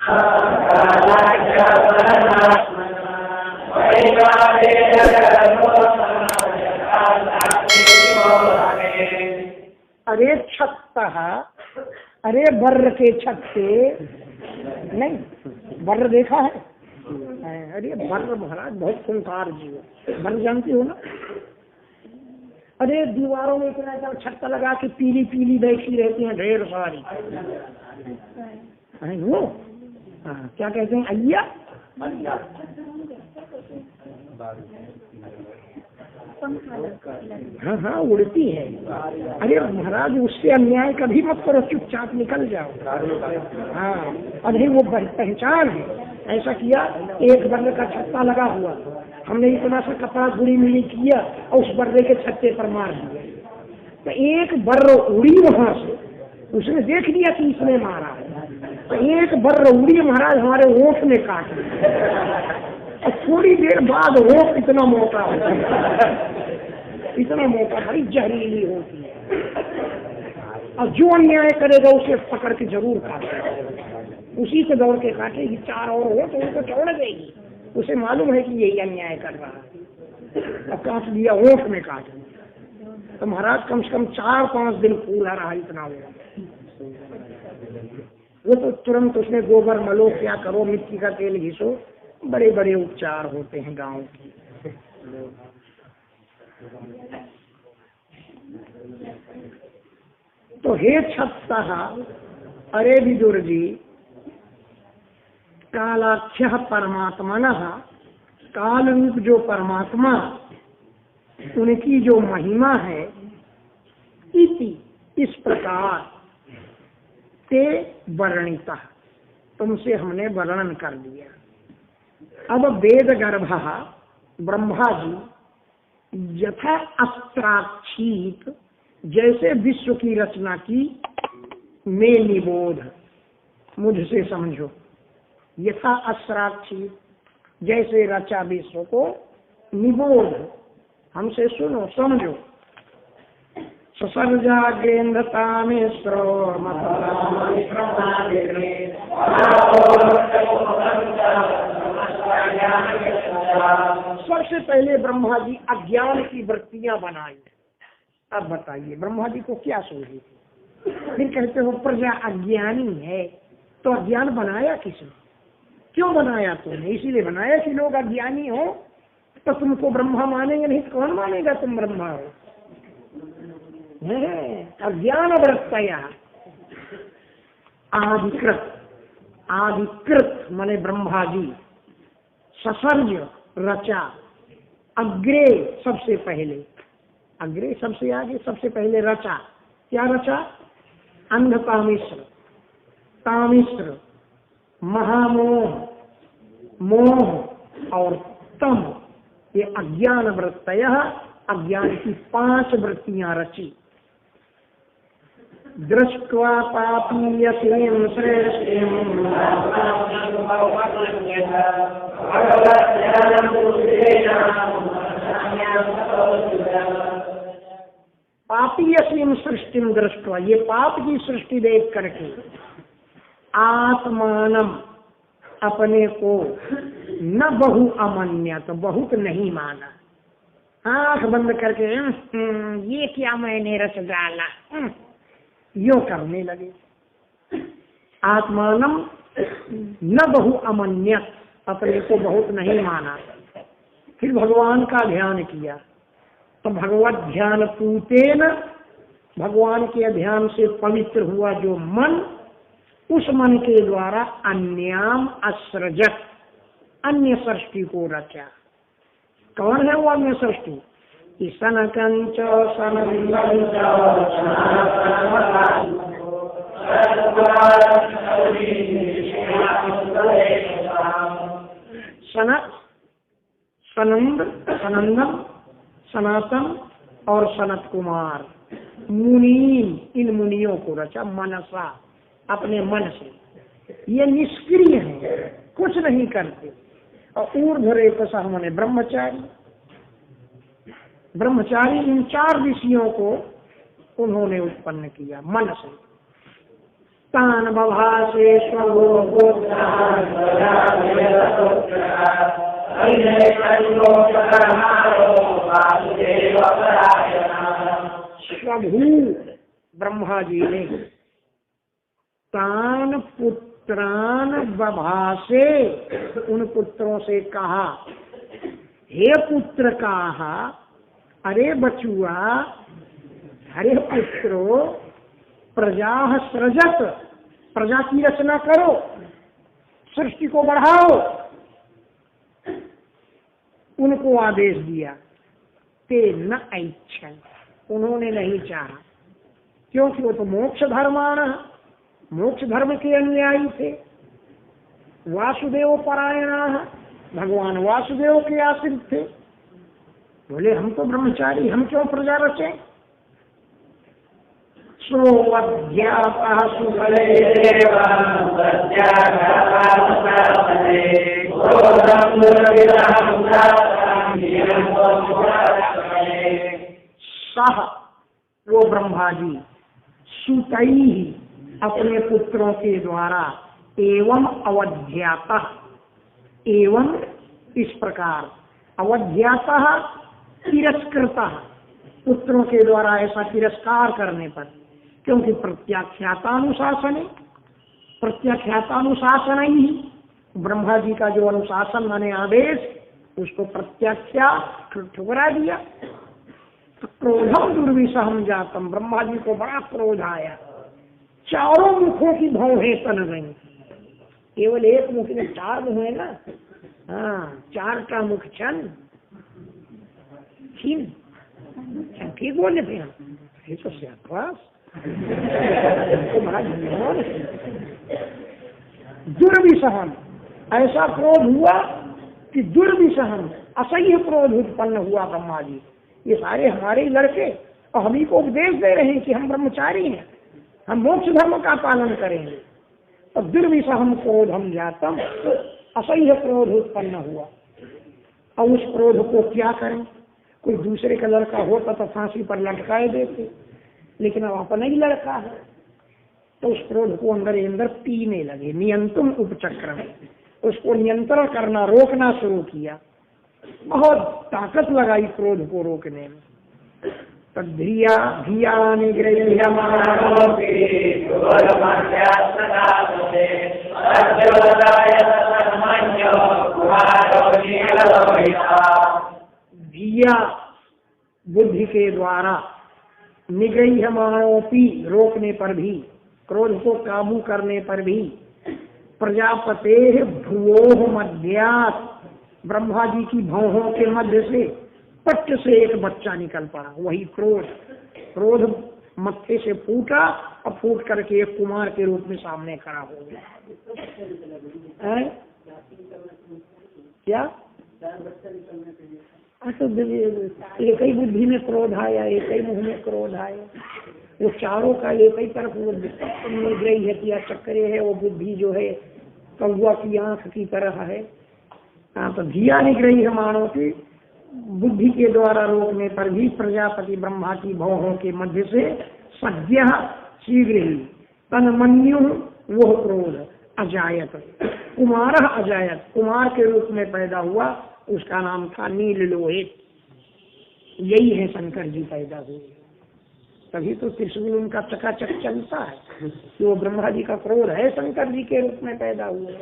अरे छत्तः, अरे बर्र के छत्ते नहीं, बर्र देखा है? अरे बर्र महाराज बहुत खूंखार जीव है, बर्र जानती हो ना? अरे दीवारों में इतना इतना छत्ता लगा के पीली पीली बैठी रहती हैं ढेर सारी, वो क्या कहते हैं, अय्या हाँ हाँ उड़ती है। अरे महाराज उससे अन्याय कभी मत करो, चुपचाप निकल जाओ। हाँ अरे वो पहचान है, ऐसा किया एक बर्रे का छत्ता लगा हुआ, हमने इतना सा कपड़ा गुड़ी मिली किया और उस बर्रे के छत्ते पर मार दिया, तो एक बर्र उड़ी वहां से, उसने देख लिया कि इसने मारा है, तो एक बर्र उड़ी महाराज हमारे ओठ में काट लिया, और थोड़ी देर बाद ओठ इतना मोटा होता है, इतना मोटा, बड़ी जहरीली होती है, और जो अन्याय करेगा उसे पकड़ के जरूर काटेगा, उसी से दौड़ के काटेगी, चार और हो तो उनको छोड़ देगी, उसे मालूम है कि यही अन्याय कर रहा है, अब काट लिया, ओठ में काट लिया, तो महाराज कम से कम 4-5 दिन फूला रहा, इतना हुआ। वो तो तुरंत उसने गोबर मलो, क्या करो, मिट्टी का तेल घिसो, बड़े बड़े उपचार होते हैं गांव की। तो हे छत्तः, अरे विदुर जी, कालाख्य परमात्मनः, काल रूप जो परमात्मा, उनकी जो महिमा है, इति इस प्रकार ते वर्णिता, तुमसे हमने वर्णन कर दिया। अब वेद गर्भः ब्रह्मा जी यथा अस्त्राक्षीत, जैसे विश्व की रचना की, में निबोध, मुझसे समझो, यथा अस्त्राक्षीत, जैसे रचा विश्व को, निबोध, हमसे सुनो समझो। ससर्जाग्रेन्द्रतामेश्वरो सबसे पहले ब्रह्मा जी अज्ञान की वृत्तियां बनाई। अब बताइए ब्रह्मा जी को क्या सूझी थी? फिर कहते हो प्रजा अज्ञानी है, तो अज्ञान बनाया किसने, क्यों बनाया तुमने? इसीलिए बनाया कि लोग अज्ञानी हो, तो तुमको ब्रह्मा मानेंगे नहीं तो कौन मानेगा तुम ब्रह्मा हो? अज्ञान वृत्तया आदिकृत, आदिकृत माने ब्रह्मा जी, ससर्ज रचा, अग्रे सबसे पहले, अग्रे सबसे आगे, सबसे पहले रचा, क्या रचा? अंधकामिश्र, कामिश्र, महामोह, मोह और तम, ये अज्ञान वृत्तयः, अज्ञान की 5 वृत्तियां रची। दृष्ट्वा पापीयसीं सृष्टिं पापीयसीं सृष्टिं दृष्ट्वा, ये पाप की सृष्टि देख करके, आत्मानम, अपने को, न बहु अमन्यत, बहुत नहीं माना, आंख बंद करके ये क्या मैंने रच डाला, यो करने लगे। आत्मानम न बहु अमन्यत, अपने को बहुत नहीं माना। फिर भगवान का ध्यान किया, तो भगवत ध्यान पूतेन, भगवान के ध्यान से पवित्र हुआ जो मन, उस मन के द्वारा अन्याम असृजत, अन्य सृष्टि को रचा। कौन है वो अन्य सृष्टि? सनकंच सनंदम, सनातन और सनत कुमार, मुनीम, इन मुनियों को रचा मनसा, अपने मन से। ये निष्क्रिय है, कुछ नहीं करते। और ऊर्ध्वरेतसः माने ब्रह्मचारी, ब्रह्मचारी इन 4 ऋषियों को उन्होंने उत्पन्न किया मन से। तान बभासे स्वगो गोत्रः प्रभु ब्रह्मा जी ने तान पुत्रान बभासे, उन पुत्रों से कहा, हे पुत्र कहा, अरे बचुआ, अरे पुत्रो, प्रजा सृजत, प्रजा की रचना करो, सृष्टि को बढ़ाओ। उनको आदेश दिया। ते न ऐच्छन, उन्होंने नहीं चाहा, क्योंकि वो तो मोक्ष धर्मान, मोक्ष धर्म के अनुयायी थे। वासुदेव परायण, भगवान वासुदेव के आश्रित थे। बोले हम तो ब्रह्मचारी, हम क्यों प्रजा रचे। सह, वो ब्रह्मा जी, सुतई, अपने पुत्रों के द्वारा, एवं अवध्याता, एवं इस प्रकार, अवध्याता तिरस्कृता, पुत्रों के द्वारा ऐसा तिरस्कार करने पर, क्योंकि प्रत्याख्यातानुशासन है, प्रत्याख्यातानुशासन ही ब्रह्मा जी का जो अनुशासन माने आदेश, उसको प्रत्याख्या ठुकरा दिया। तो क्रोधम दुर्विषहम जातम, ब्रह्मा जी को बड़ा क्रोध आया। चारों मुखों की भौहें तन गई। केवल एक मुख में चार मुख है ना, हाँ, चार का मुख छन ठीक बोले थे हम, ये तो दुर्विषहम, ऐसा क्रोध हुआ कि दुर्विषहम, असह्य क्रोध उत्पन्न हुआ ब्रह्मा जी। ये सारे हमारे ही लड़के और हम ही को उपदेश दे रहे हैं कि हम ब्रह्मचारी हैं, हम मोक्ष धर्म का पालन करेंगे। तो दुर्विषहम क्रोधम जातम, असह्य क्रोध उत्पन्न हुआ। और उस क्रोध को क्या करें, कोई दूसरे का लड़का होता तो फांसी पर लटकाए देते, लेकिन अब अपना ही लड़का है, तो उस क्रोध को अंदर अंदर पीने लगे। नियंत्रण उपचक्र में उसको नियंत्रण करना, रोकना शुरू किया। बहुत ताकत लगाई क्रोध को रोकने में। तद्धिया धिया धिया, बुद्धि के द्वारा, निग्रह्यमाणोपि, रोकने पर भी, क्रोध को काबू करने पर भी, प्रजापते भ्रुवोः मध्यात्, ब्रह्मा जी की भौहों के मध्य से पट से एक बच्चा निकल पड़ा। वही क्रोध, क्रोध मत्थे से फूटा और फूट करके एक कुमार के रूप में सामने खड़ा हो गया। क्या तो एक ही बुद्धि में क्रोध आया, एक ही मुंह में क्रोध आया, वो चारों का एक ही तरफ वो निग्रही है किया चक्रे है। वो बुद्धि जो है कौवा की आंख की तरह है। हाँ, तो धिया निग्रही है मानव की बुद्धि के द्वारा रोकने पर भी प्रजापति ब्रह्मा की भौहों के मध्य से सद्य शीघ्र ही तन्मन्यु वो क्रोध अजायत, कुमार अजायत, कुमार के रूप में पैदा हुआ। उसका नाम था नील लोहित। यही है शंकर जी पैदा हुए। तभी तो त्रिशूल उनका चकाचक चलता है कि वो ब्रह्मा जी का क्रोध है, शंकर जी के रूप में पैदा हुए।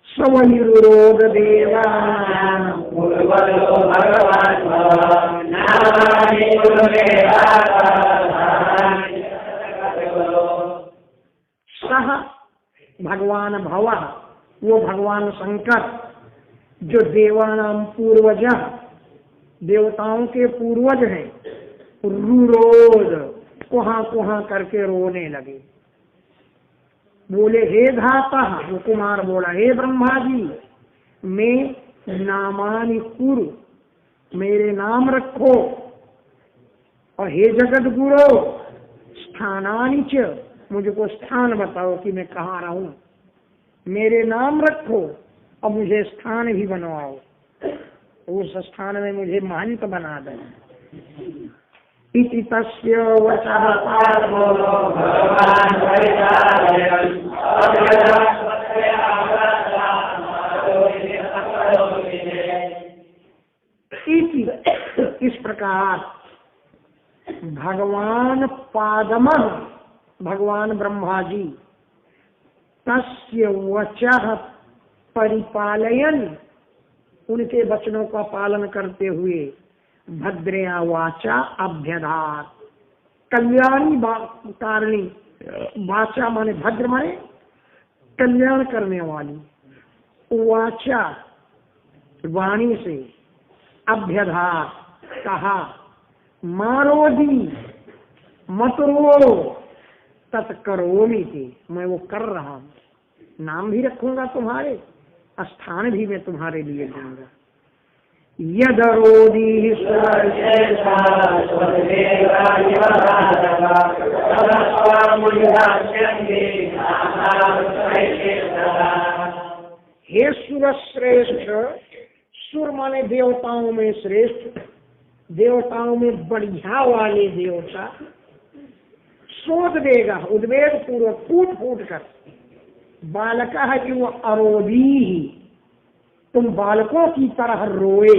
स्वनिरोध देवा सह भगवान भव, वो भगवान शंकर जो देवानाम पूर्वज, देवताओं के पूर्वज हैं, रुरोध, कुहा कुहा करके रोने लगे। बोले हे धाता, वो कुमार बोला हे ब्रह्मा जी, मैं नामानि कुरु, मेरे नाम रखो, और हे जगत गुरु स्थानानि च, मुझको स्थान बताओ कि मैं कहाँ रहूं। मेरे नाम रखो और मुझे स्थान भी बनवाओ, उस स्थान में मुझे महंत बना दो। इति तस्य वचः प्रकार भगवान पादमः, भगवान ब्रह्मा जी तस्य वचः परिपालयन, उनके वचनों का पालन करते हुए भद्रया वाचा अभ्यधात, कल्याणी कारिणी, वाचा माने भद्र माने कल्याण करने वाली, वाचा वाणी से, अभ्यधात कहा, मारोदी मत रो, तत्करोमि थी, मैं वो कर रहा हूँ, नाम भी रखूंगा तुम्हारे, स्थान भी मैं तुम्हारे लिए दूंगा। यदरोदी हे सुर श्रेष्ठ, सुर माने देवताओं में श्रेष्ठ, देवताओं में बढ़िया वाले देवता, शोध देगा उद्वेग पूर्वक फूट फूट कर, बालका है कि वो अरोधी ही, तुम बालकों की तरह रोए,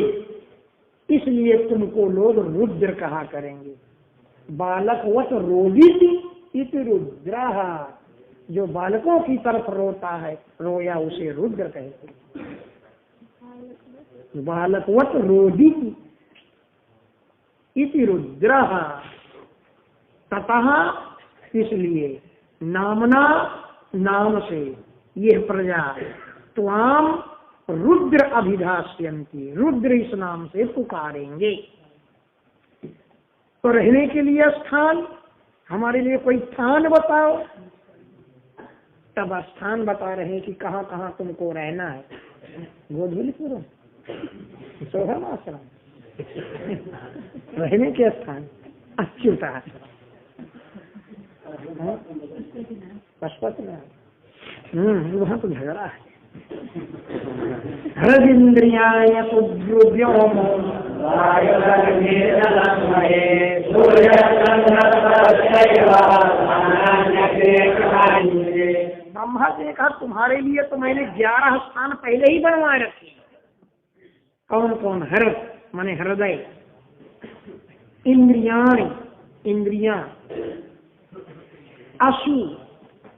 इसलिए तुमको लोग रुद्र कहा करेंगे। बालकवत रोदी थी इति रुद्रा, जो बालकों की तरफ रोता है, रोया, उसे रुद्र कहते। बालकवत रोदी थी इति रुद्रा, ततः इसलिए, नामना नाम से, यह प्रजा त्वाम रुद्र अभिधास्यन्ति, रुद्र इस नाम से पुकारेंगे। तो रहने के लिए स्थान, हमारे लिए कोई स्थान बताओ। तब स्थान बता रहे हैं कि कहाँ कहाँ तुमको रहना है। गोधूलीपुरम, सोहम आश्रम, रहने के स्थान अच्युत आश्रम, पशुपतिनाथ, वहाँ तो झगड़ा है। हृदिन्द्रियाय सुद्रुव्योम ब्रह्मा जी कहा तुम्हारे लिए तो मैंने 11 स्थान पहले ही बनवाए रखे। कौन कौन? हृदय माने हृदय, इंद्रियाणि इंद्रियां, अशु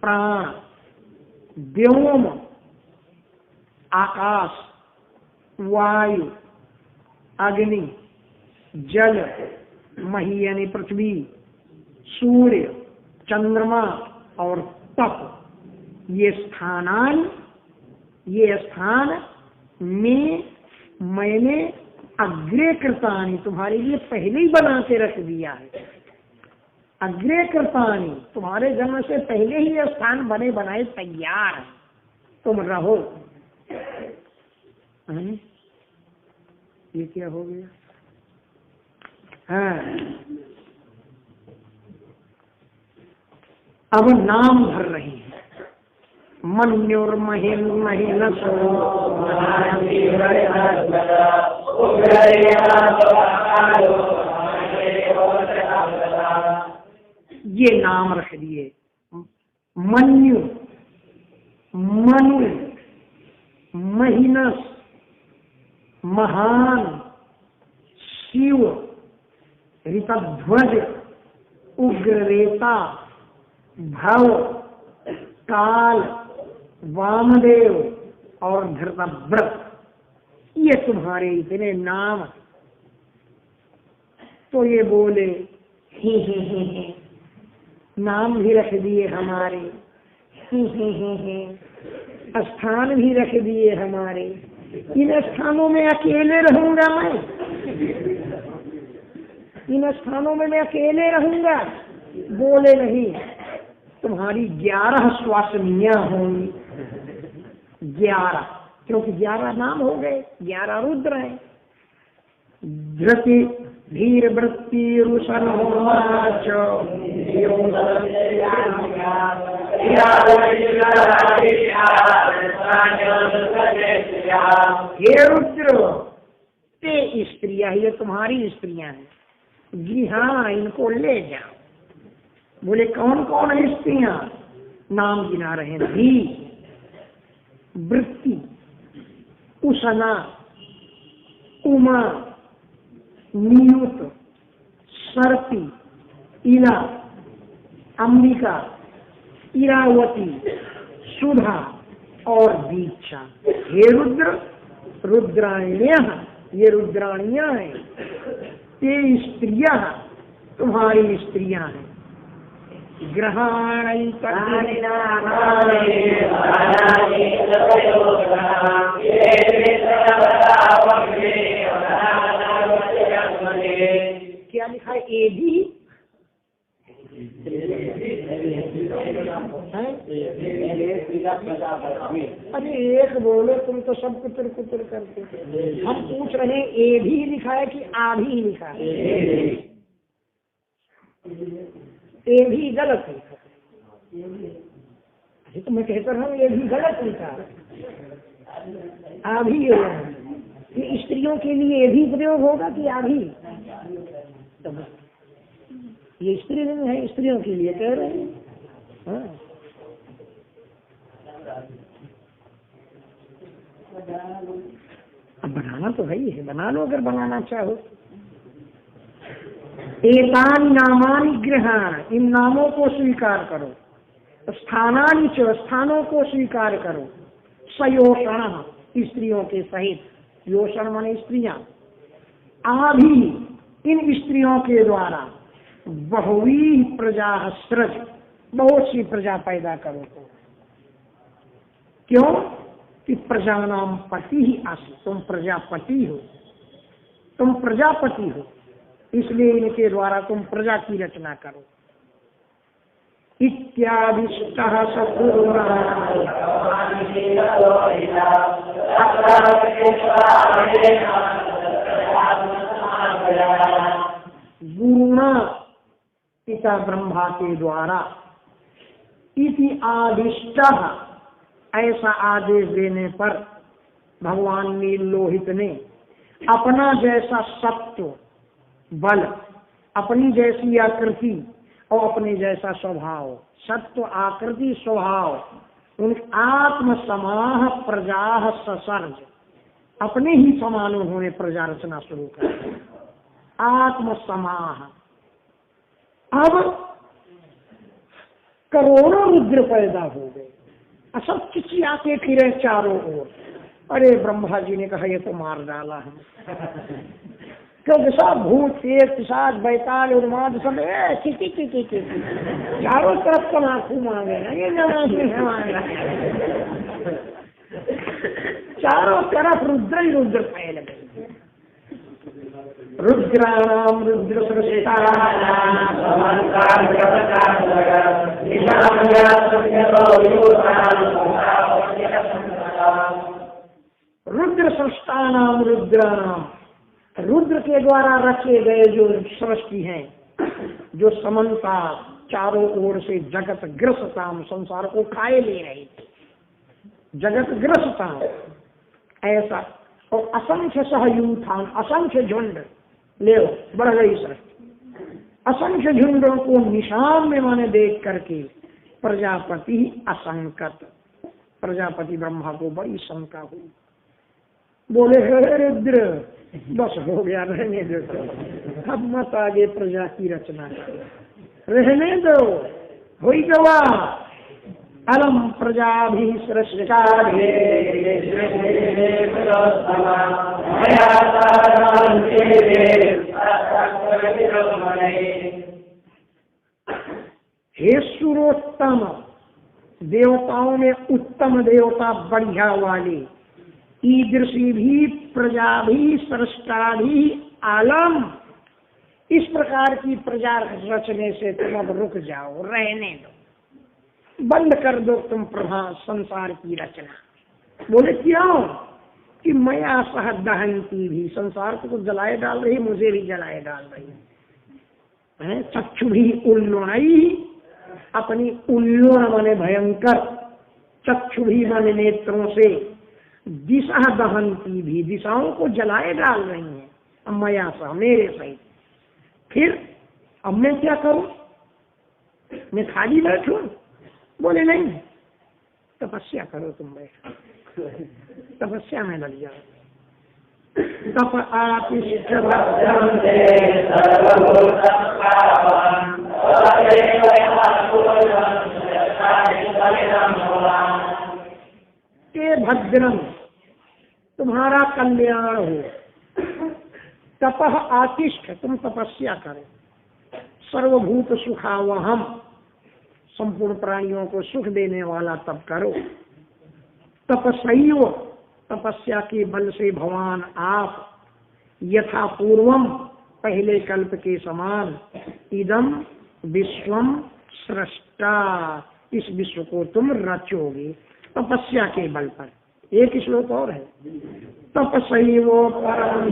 प्राण, व्योम आकाश, वायु, अग्नि, जल, मही यानी पृथ्वी, सूर्य, चंद्रमा और तप, ये स्थानान, ये स्थान में मैंने अग्रे कृतानि, तुम्हारे लिए पहले ही बना के रख दिया है। अग्रे कृतानि, तुम्हारे जन्म से पहले ही ये स्थान बने बनाए तैयार है, तुम रहो। ये क्या हो गया? हाँ, अब नाम भर रही है। मन्युर्महिन महिनसो, ये नाम रख दिए। मन्यु, मनु, महिनस, महान, शिव, ऋतध्वज, उग्ररेता, भव, काल, वामदेव और धृतव्रत, ये तुम्हारे इतने नाम। तो ये बोले ही नाम भी रख दिए हमारे, ही स्थान भी रख दिए हमारे, इन स्थानों में अकेले रहूंगा मैं, इन स्थानों में मैं अकेले रहूंगा। बोले नहीं, तुम्हारी 11 स्वासनियां होंगी, 11, क्योंकि 11 नाम हो गए, 11 रुद्र हैं। धृति धीर वृत्ति रुसन होवाच, हे रुद्र, ते स्त्रियां, ये तुम्हारी स्त्रियां हैं, जी हाँ, इनको ले जाओ। बोले कौन कौन है स्त्रियां? नाम गिना रहे हैं। धी, वृत्ति, उषना, उमा, नियुत, सरती, इला, अंबिका, इरावती, सुधा और दीक्षा। हे रुद्र, रुद्राण्यः, ये रुद्राणियां हैं, ते स्त्रियां, तुम्हारी स्त्रियां हैं। ग्रहाण क्या लिखा है? ए भी अरे एक बोलो, तुम तो सब कुतर कुतर करते। हम पूछ रहे हैं ए भी लिखा है कि आ भी लिखा है? ए भी गलत है। तो मैं कहता रहा हूँ ये भी गलत लिखा, आ भी होगा। ये स्त्रियों के लिए ये भी प्रयोग होगा कि आ भी? तो ये स्त्रीलिंग है, स्त्रियों के लिए कह रहे हैं। हाँ। अब बनाना तो है ही है, बना लो अगर बनाना चाहो। एतानि नामानि ग्रहाण, इन नामों को स्वीकार करो। स्थानानि च, स्थानों को स्वीकार करो। सयोषण, स्त्रियों के सहित, योषण माने स्त्रियां। आभि, इन स्त्रियों के द्वारा। बहुवी प्रजा सृज, बहुत सी प्रजा पैदा करो। तो क्यों कि प्रजा नाम पति ही आसी, तुम प्रजापति हो, तुम प्रजापति हो, इसलिए इनके द्वारा तुम प्रजा की रचना करो। इत्यादिष्टः गुरुणा, पिता ब्रह्मा के द्वारा। इति आदिष्टः, ऐसा आदेश देने पर भगवान नील लोहित ने अपना जैसा सत्व, बल, अपनी जैसी आकृति और अपने जैसा स्वभाव, सत्व, आकृति, स्वभाव, उन आत्म समाह प्रजा ससर्ज, अपने ही समान उन्होंने प्रजा रचना शुरू कर। आत्म समाह। अब करोड़ों रुद्र पैदा हो गए, सब चिचियाते फिरे चारों ओर। अरे ब्रह्मा जी ने कहा ये तो मार डाला है, क्योंकि सब भूत, प्रेत, पिशाच, बैताल, उन्माद सब चिची चारों तरफ तमाकू मांगे, ये चारों तरफ रुद्र ही रुद्र फैल गए। रुद्राणाम रुद्र रुद्र सृष्टानाम रुद्राणाम, रुद्र के द्वारा रचे गए जो सृष्टि हैं, जो समन्ता चारों ओर से जगत ग्रसताम, संसार को खाए ले रही थी, जगत ग्रसताम ऐसा। और असंख्य सहयूथान, असंख्य झुंड, ले बढ़ गई सृष्टि। असंख्य झुंडों को निशान में माने देख करके प्रजापति असंकत, प्रजापति ब्रह्मा को बड़ी शंका हुई। बोले हे रुद्र, बस हो गया, रहने दो, अब मत आगे प्रजा की रचना करो, रहने दो, हो ही गवा। अलम प्रजा भी हे सुरोत्तम, देवताओं में उत्तम देवता, बढ़िया वाले, ईदृशी भी प्रजा भी सृष्टा भी आलम, इस प्रकार की प्रजा रचने से तुम अब रुक जाओ, रहने दो, बंद कर दो तुम संसार की रचना। बोले क्यों कि मया सह दहंती भी, संसार को जलाए डाल रही, मुझे भी जलाए डाल रही है। चक्षु भी उल्लुणई, अपनी उल्लुण माने भयंकर, चक्षु भी माने नेत्रों से, दिशा दहंती भी, दिशाओं को जलाए डाल रही हैं। मया सह, मेरे सहित। फिर अब मैं क्या करूं, मैं खाली बैठूं? बोले नहीं, तपस्या करो, तुम बैठो, तपस्या में लग जाओ। तप आतिष्ठ के भद्रम, तुम्हारा कल्याण हो। तपः आतिष्ठ, तुम तपस्या करो। सर्वभूत सुखावहम, संपूर्ण प्राणियों को सुख देने वाला तप करो। तपस्यैव, तपस्या के बल से भगवान आप यथा पूर्वम, पहले कल्प के समान, इदम विश्वम सृष्टा, इस विश्व को तुम रचोगे तपस्या के बल पर। एक श्लोक और है, तपस्यैव परम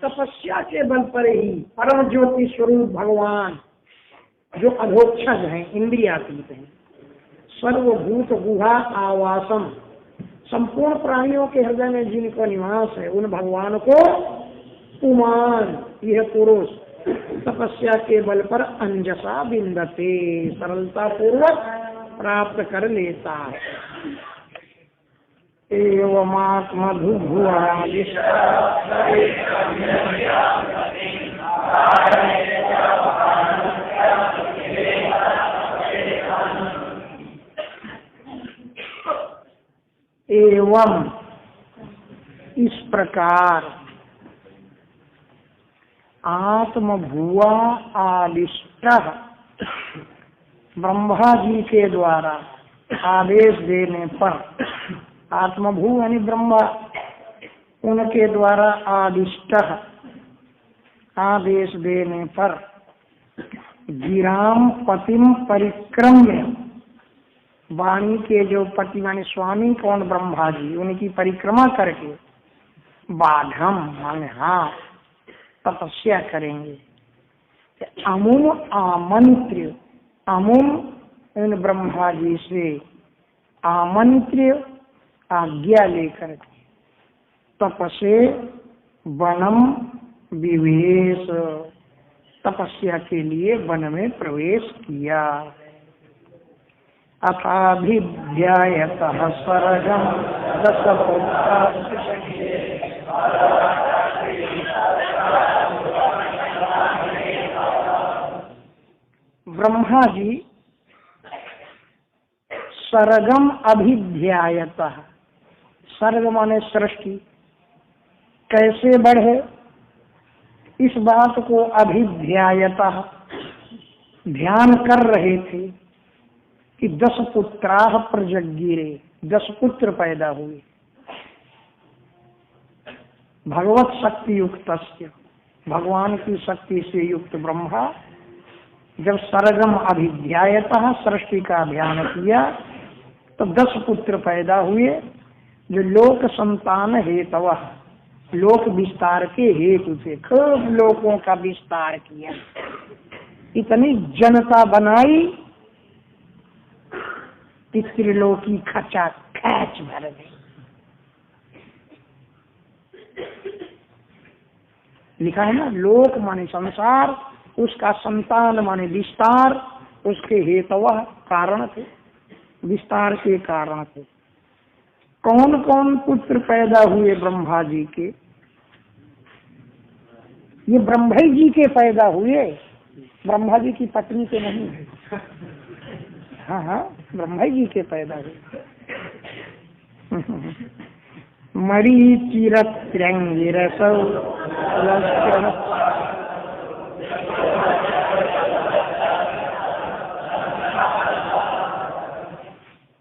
तपस्या के बल पर ही परम ज्योति स्वरूप भगवान, जो अधोक्षज हैं, इंद्रियातीत हैं, सर्वभूत गुहा आवासम, संपूर्ण प्राणियों के हृदय में जिनको निवास है, उन भगवान को पुमान, यह पुरुष तपस्या के बल पर अंजसा बिंदते, सरलता पूर्वक प्राप्त कर लेता है। एवमात्मधुभुआ एवं, इस प्रकार आत्मभुआ आदिष्ट, ब्रह्मा जी के द्वारा आदेश देने पर, आत्मभू यानी ब्रह्मा, उनके द्वारा आदिष्ट, आदेश देने पर, गिराम पतिम परिक्रम्य, वाणी के जो पति माने स्वामी कौन ब्रह्मा जी, उनकी परिक्रमा करके, बाघम माने हाँ तपस्या करेंगे। अमुम आमंत्र्य, अमुम उन ब्रह्मा जी से आमंत्र्य आज्ञा लेकर तपसे वनम विवेश, तपस्या के लिए वन में प्रवेश किया। अथाभिध्यायतः स्वर्गम दशपुत्रा, ब्रह्मा जी सर्गम अभिध्यायतः, सर्ग माने सृष्टि कैसे बढ़े, इस बात को अभिध्यायतः ध्यान कर रहे थे कि 10 पुत्राः प्रजज्ञिरे, 10 पुत्र पैदा हुए। भगवत शक्ति युक्त, भगवान की शक्ति से युक्त ब्रह्मा जब सर्गम अभिध्यायतः सृष्टि का ध्यान किया तो 10 पुत्र पैदा हुए, जो लोक संतान हेतव, लोक विस्तार के हेतु से खूब लोकों का विस्तार किया, इतनी जनता बनाई कि त्रिलोकी खचा खैच भर गई। लिखा है ना, लोक माने संसार, उसका संतान माने विस्तार, उसके हेतव कारण थे, विस्तार के कारण थे। कौन कौन पुत्र पैदा हुए ब्रह्मा जी के? ये ब्रह्मा जी के पैदा हुए, ब्रह्मा जी की पत्नी के नहीं है। हाँ हाँ, ब्रह्मा जी के पैदा हुए। मरीचिरंगिरसौ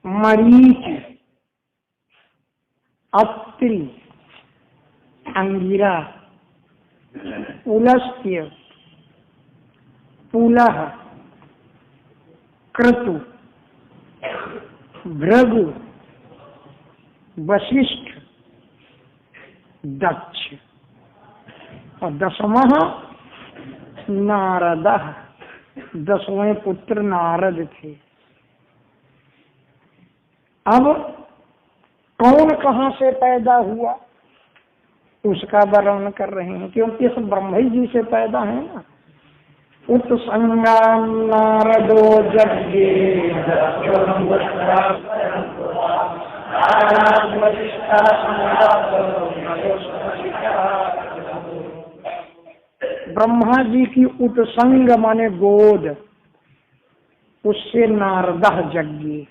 मरीच, अत्रि, अंगिरा, पुलस्त्य, पुलह, क्रतु, भृगु, वशिष्ठ, दक्ष और 10वां नारद, 10वें पुत्र नारद थे। अब कौन कहाँ से पैदा हुआ उसका वर्णन कर रहे हैं, क्योंकि सब ब्रह्मा जी से पैदा है ना। उत्संगां नारदो जज्ञे ब्रह्मा जी की उत्संग माने गोद, उससे नारदः जज्ञे,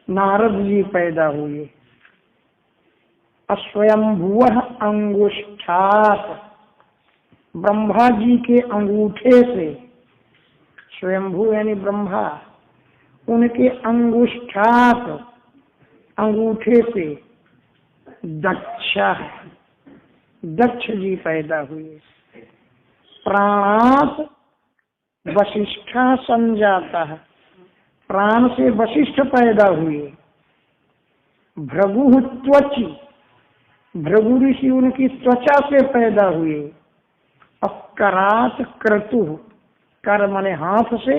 नारद जी पैदा हुए। अस्वयंभुवः अंगुष्ठात्, ब्रह्मा जी के अंगूठे से, स्वयंभू यानी ब्रह्मा, उनके अंगुष्ठात् अंगूठे से दक्ष, दक्ष जी पैदा हुए। प्राणात वशिष्ठ संजाता, प्राण से वशिष्ठ पैदा हुए। भृगु त्वचि, भृगु ऋषि उनकी त्वचा से पैदा हुए। करात क्रतु, कर माने हाथ से,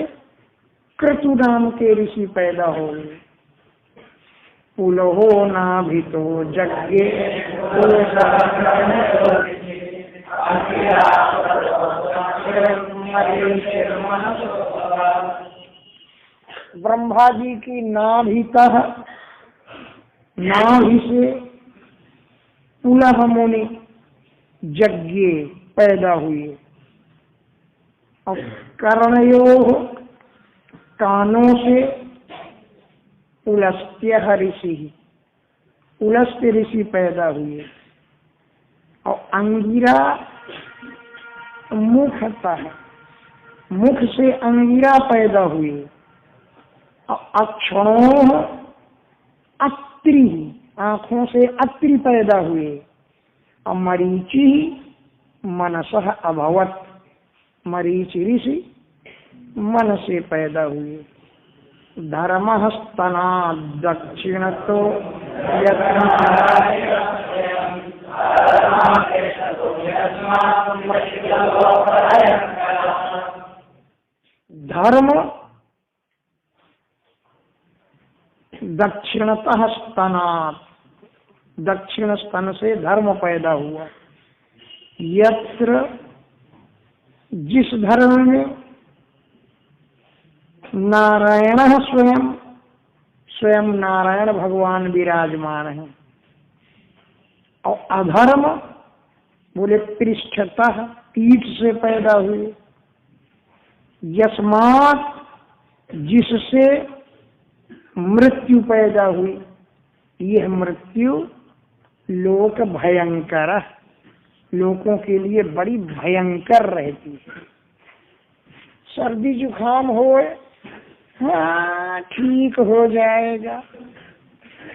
क्रतु नाम के ऋषि पैदा हो गए। पुलहो नाभितो जज्ञे ब्रह्मा जी की नाभितः, नाभि से पुलह मुनि जज्ञे पैदा हुए। और कर्णयोः, कानों से पुलस्त्य ऋषि, पुलस्त्य ऋषि पैदा हुए। और अंगिरा मुखतः, मुख से अंगिरा पैदा हुए। और अक्षणों अत्रि, आंखों से अत्रि पैदा हुए। और मरीचि मनसः अभवत, मरीचि ऋषि मन से पैदा हुए। धर्मः स्तनात् दक्षिणतो धर्म दक्षिणतः स्तनात्, दक्षिण स्तन से धर्म पैदा हुआ। यत्र, जिस धर्म में नारायण स्वयं, स्वयं नारायण भगवान विराजमान है। और अधर्म बोले पृष्ठतः, पीठ से पैदा हुए। यस्मात्, जिससे मृत्यु पैदा हुई। यह मृत्यु लोक भयंकर, लोगों के लिए बड़ी भयंकर रहती है। सर्दी जुकाम हो, हाँ ठीक हो जाएगा,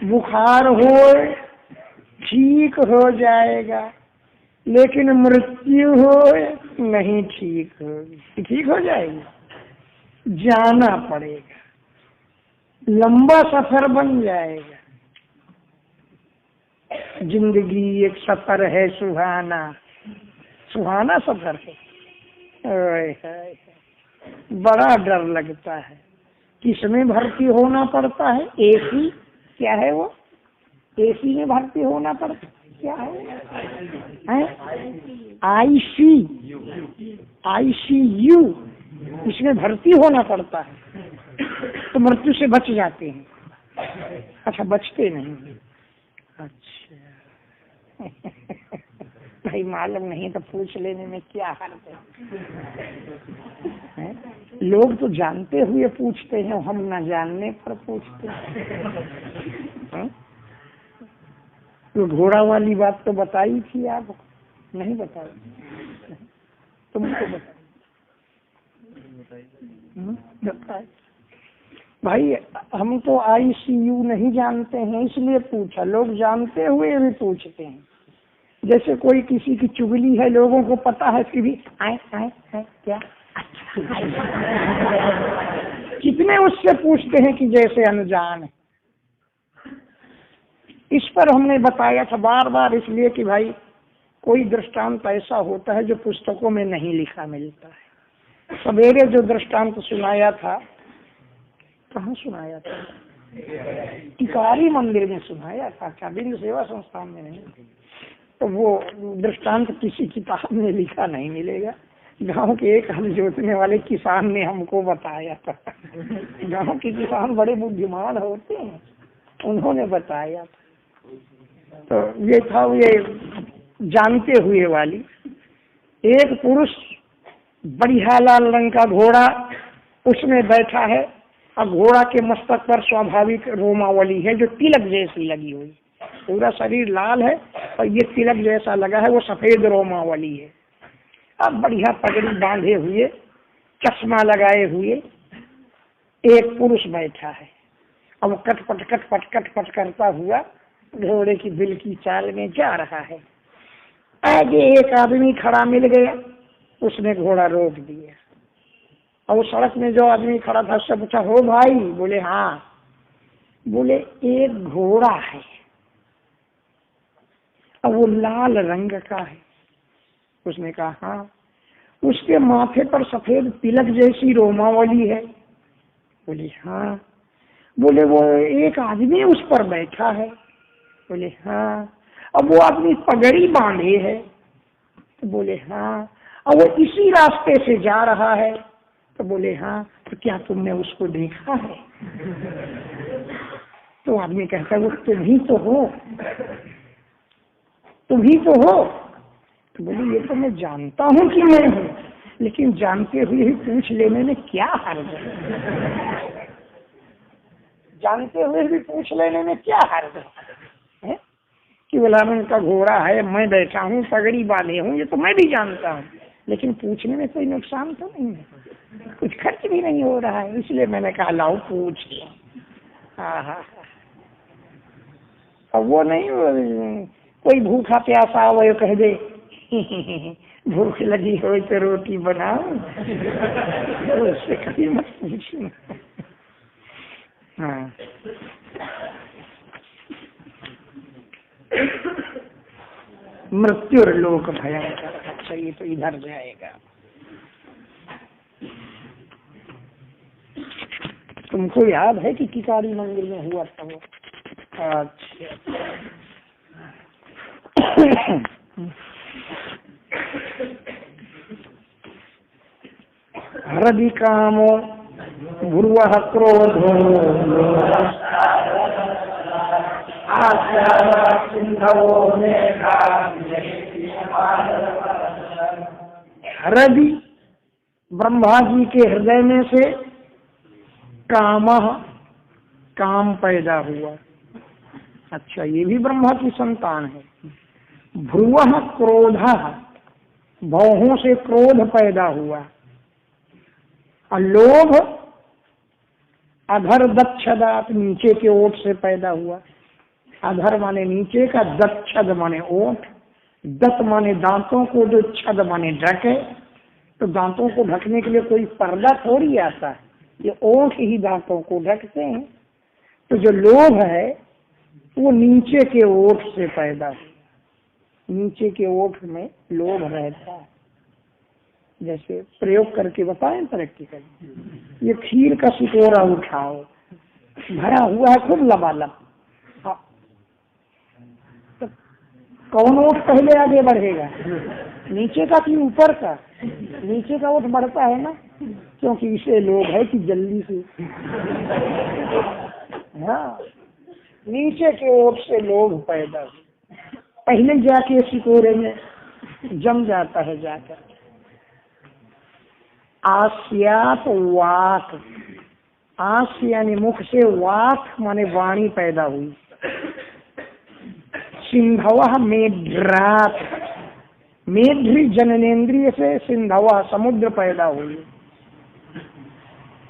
बुखार हो ठीक हो जाएगा, लेकिन मृत्यु हो नहीं ठीक होगी। ठीक हो जाएगी, जाना पड़ेगा, लंबा सफर बन जाएगा। जिंदगी एक सफर है सुहाना, सुहाना सफर है। बड़ा डर लगता है। किसमें भर्ती होना पड़ता है? एसी, क्या है वो? एसी में भर्ती होना पड़ता है, क्या है? आईसीयू, इसमें भर्ती होना पड़ता है तो मृत्यु से बच जाते हैं। अच्छा, बचते नहीं। अच्छा भाई मालूम नहीं तो पूछ लेने में क्या हर्ज है? लोग तो जानते हुए पूछते हैं, हम न जानने पर पूछते हैं। तो घोड़ा वाली बात तो बताई थी, आप नहीं बताई? तुमको बताई भाई। हम तो आईसीयू नहीं जानते हैं इसलिए पूछा, लोग जानते हुए भी पूछते हैं। जैसे कोई किसी की चुगली है, लोगों को पता है फिर भी आए क्या, कितने उससे पूछते हैं कि जैसे अनजान है। इस पर हमने बताया था बार बार, इसलिए कि भाई कोई दृष्टांत ऐसा होता है जो पुस्तकों में नहीं लिखा मिलता है। सवेरे जो दृष्टांत सुनाया था, कहाँ सुनाया था? टिकारी मंदिर में सुनाया था, चाबिंद सेवा संस्थान में नहीं। तो वो दृष्टांत किसी किताब में लिखा नहीं मिलेगा, गांव के एक हल जोतने वाले किसान ने हमको बताया था। गांव के किसान बड़े बुद्धिमान होते हैं, उन्होंने बताया था। तो ये था, ये जानते हुए वाली। एक पुरुष बढ़िया लाल रंग का घोड़ा उसमें बैठा है, और घोड़ा के मस्तक पर स्वाभाविक रोमावली है जो तिलक जैसी लगी हुई। पूरा शरीर लाल है और ये तिलक जैसा लगा है, वो सफेद रोमावली है। अब बढ़िया पगड़ी बांधे हुए, चश्मा लगाए हुए एक पुरुष बैठा है। अब वो कटपट कटपट कटपट करता हुआ घोड़े की दिल की चाल में जा रहा है। आगे एक आदमी खड़ा मिल गया, उसने घोड़ा रोक दिया। और उस सड़क में जो आदमी खड़ा था उससे पूछा, हो भाई? बोले हाँ। बोले एक घोड़ा है और वो लाल रंग का है। उसने कहा हाँ। उसके माथे पर सफेद तिलक जैसी रोमावली है। बोले हाँ। बोले वो एक आदमी उस पर बैठा है। बोले हाँ। अब वो आदमी पगड़ी बांधे है। तो बोले हाँ। और वो इसी रास्ते से जा रहा है। तो बोले हाँ। तो क्या तुमने उसको देखा है? तो आदमी कहता है वो तुम ही तो हो, तुम ही तो हो। तो बोले ये तो मैं जानता हूँ कि मैं हूँ, लेकिन जानते हुए ही पूछ लेने में क्या हर्ज है? जानते हुए भी पूछ लेने में क्या हर्ज है? कि बोला उनका घोड़ा है, मैं बैठा हूँ, पगड़ी बांधे हूँ, ये तो मैं भी जानता हूँ, लेकिन पूछने में कोई नुकसान तो नहीं है, कुछ खर्च भी नहीं हो रहा है, इसलिए मैंने कहा लाओ पूछ लिया। हाँ हाँ। अब वो नहीं, कोई भूखा प्यासा हो वो कह दे भूख लगी हो तो रोटी बनाओ, उससे कभी मत पूछना। हाँ। मृत्युर्लोक भयंकर। अच्छा ये तो इधर जाएगा। तुमको याद है कि किकारी मंदिर में हुआ था वो? अच्छा। हरदि कामो भुर्वः क्रोधो हरदि, ब्रह्मा जी के हृदय में से कामः, काम पैदा हुआ। अच्छा ये भी ब्रह्मा की संतान है। भ्रुवः क्रोधः, भौहों से क्रोध पैदा हुआ। और लोभ अधर दक्षदात, नीचे के ओठ से पैदा हुआ। अधर माने नीचे का, दक्षद माने ओठ, दत माने दांतों को, जो छद माने ढके। तो दांतों को ढकने के लिए कोई पर्दा थोड़ी आता है, ये ओठ ही दांतों को ढकते हैं। तो जो लोभ है वो नीचे के ओठ से पैदा हुआ। नीचे के ओठ में लोभ रहता है। जैसे प्रयोग करके बताएं प्रैक्टिकल, ये खीर का सिकोरा उठाओ, भरा हुआ है खूब लबालब, तो कौन ओठ पहले आगे बढ़ेगा, नीचे का कि ऊपर का? नीचे का ओठ बढ़ता है ना, क्योंकि इसे लोभ है कि जल्दी से। हाँ, नीचे के ओठ से लोभ पैदा हो, पहले जाके सिकोरे में जम जाता है जाकर। आस्यात वाक, आस यानी मुख से, वाक माने वाणी पैदा हुई। सिंधव मेढ्रात, मेढ्री जननेन्द्रिय से सिंधव समुद्र पैदा हुई।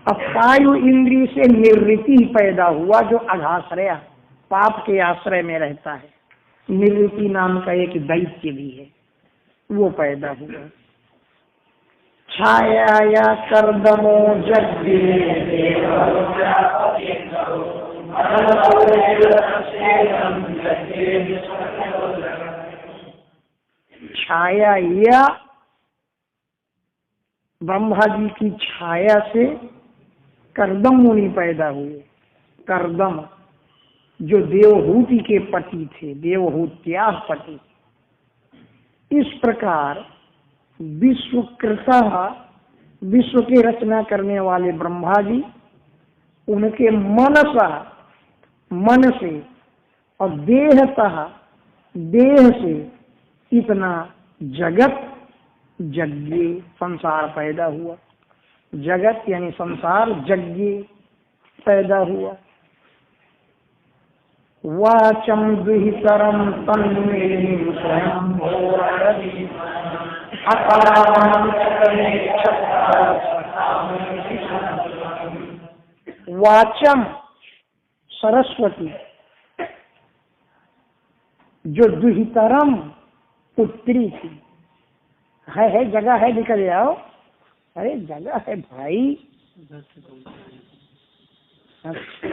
अपायु इंद्रिय से निर्वृति पैदा हुआ, जो अघाश्रय पाप के आश्रय में रहता है। निर्वृति नाम का एक दैत्य भी है, वो पैदा हुआ। छाया कर्दमो जग्गे, छाया या ब्रह्मा जी की छाया से कर्दम मुनि पैदा हुए। कर्दम जो देवहूति के पति थे, देवहूत्या पति। इस प्रकार विश्वकृता, विश्व की रचना करने वाले ब्रह्मा जी, उनके मनसा, मन से, और देहतः, देह से इतना जगत जग्गे, संसार पैदा हुआ। जगत यानी संसार, जग्गे पैदा हुआ। वाचम दुहितरम तन्मे स्वयं वाचम सरस्वती, जो दुहितरम पुत्री थी। है जगह है, निकल जाओ। अरे जगह है भाई। अच्छा,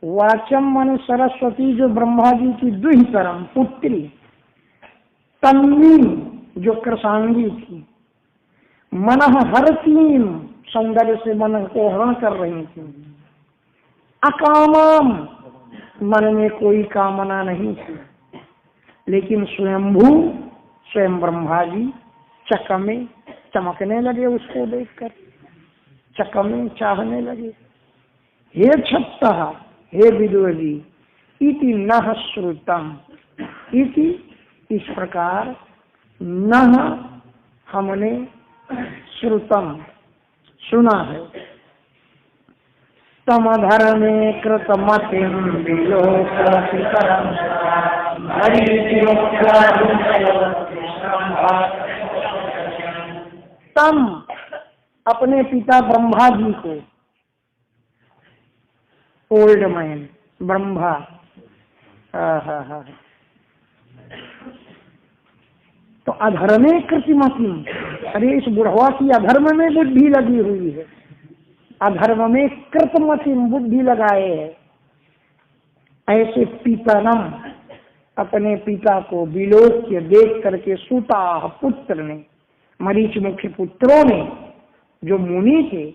वाचम मन सरस्वती, जो ब्रह्मा जी की दुहितरम पुत्री, तन्वी, जो कृषांगी थी, मन हरतीम, सौंदर्य से मन को हरण कर रही थी। अकामम, मन में कोई कामना नहीं थी, लेकिन स्वयंभू, स्वयं ब्रह्मा जी चकमे, चमकने लगे उसको देखकर, चकमे, चाहने लगे। हे छत्ता, हे विदुर जी, इति नह श्रुतम, इति इस प्रकार, नह हमने, श्रुतम सुना है। तमधर्मे कृतमतिम विलोकरम तम, अपने पिता ब्रह्मा जी को, ओल्ड मैन ब्रह्मा, तो अधर्मे कृतिमती, अरे इस बुढ़वा की अधर्म में बुद्धि लगी हुई है, अधर्म में कृतमती बुद्धि लगाए है। ऐसे पितरम, अपने पिता को विलोक्य देख करके, सुता पुत्र ने, मरीच मुख्य पुत्रों ने, जो मुनि थे,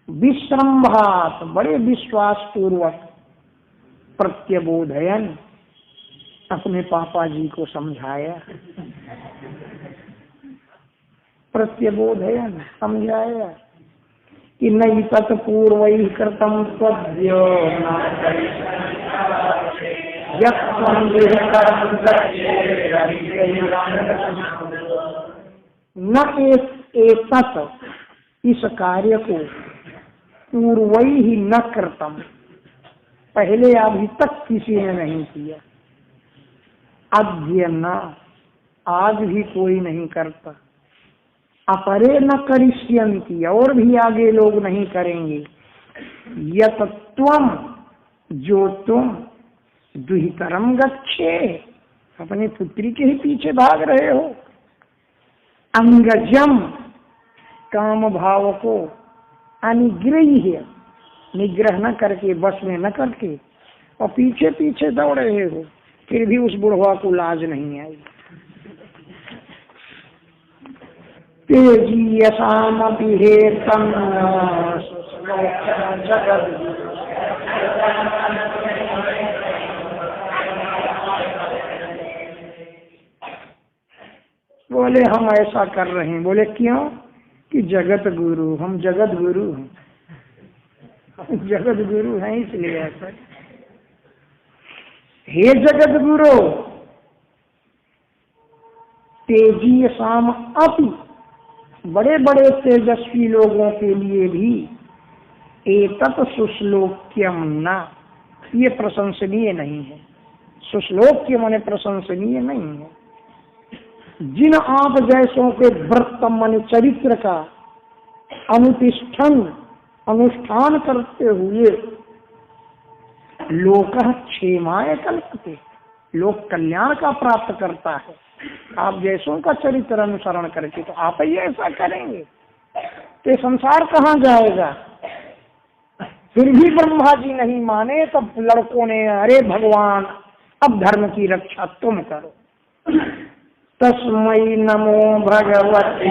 विश्रम्भात, बड़े विश्वास पूर्वक, प्रत्यबोधयन, अपने पापा जी को समझाया, प्रत्यबोधयन समझाया कि नहीं तत्पूर्व कृतम त्वद्यो न एतत्, इस कार्य को, पूर्व ही न कृतम, पहले अभी तक किसी ने नहीं किया, अद्य न, आज भी कोई नहीं करता, अपरे न करिष्यन्ति, और भी आगे लोग नहीं करेंगे। यत त्वम, जो तुम, दुहितरम गच्छे, अपनी पुत्री के ही पीछे भाग रहे हो, अंगजम, काम भाव को, अनिग्रह, निग्रह न करके, बस में न करके, और पीछे पीछे दौड़ रहे हो, फिर भी उस बुढ़वा को लाज नहीं आई। तेजी यसामपि हेतम बोले हम ऐसा कर रहे हैं। बोले क्यों? कि जगत गुरु, हम जगत गुरु हैं, जगत गुरु हैं इसलिए ऐसा। हे जगत गुरु, तेजी शाम अपि, बड़े बड़े तेजस्वी लोगों के लिए भी, एतत् सुश्लोक्यम न, ये प्रशंसनीय नहीं है। सुश्लोक्य माने प्रशंसनीय नहीं है। जिन आप जैसों के व्रत मन चरित्र का अनुतिष्ठन, अनुष्ठान करते हुए लोक क्षेमाय कल्पते, लोक कल्याण का प्राप्त करता है। आप जैसों का चरित्र अनुसरण करके तो आप ही ऐसा करेंगे तो संसार कहाँ जाएगा? फिर भी ब्रह्मा जी नहीं माने, तब लड़कों ने, अरे भगवान अब धर्म की रक्षा तुम करो। तस्मै नमो भगवते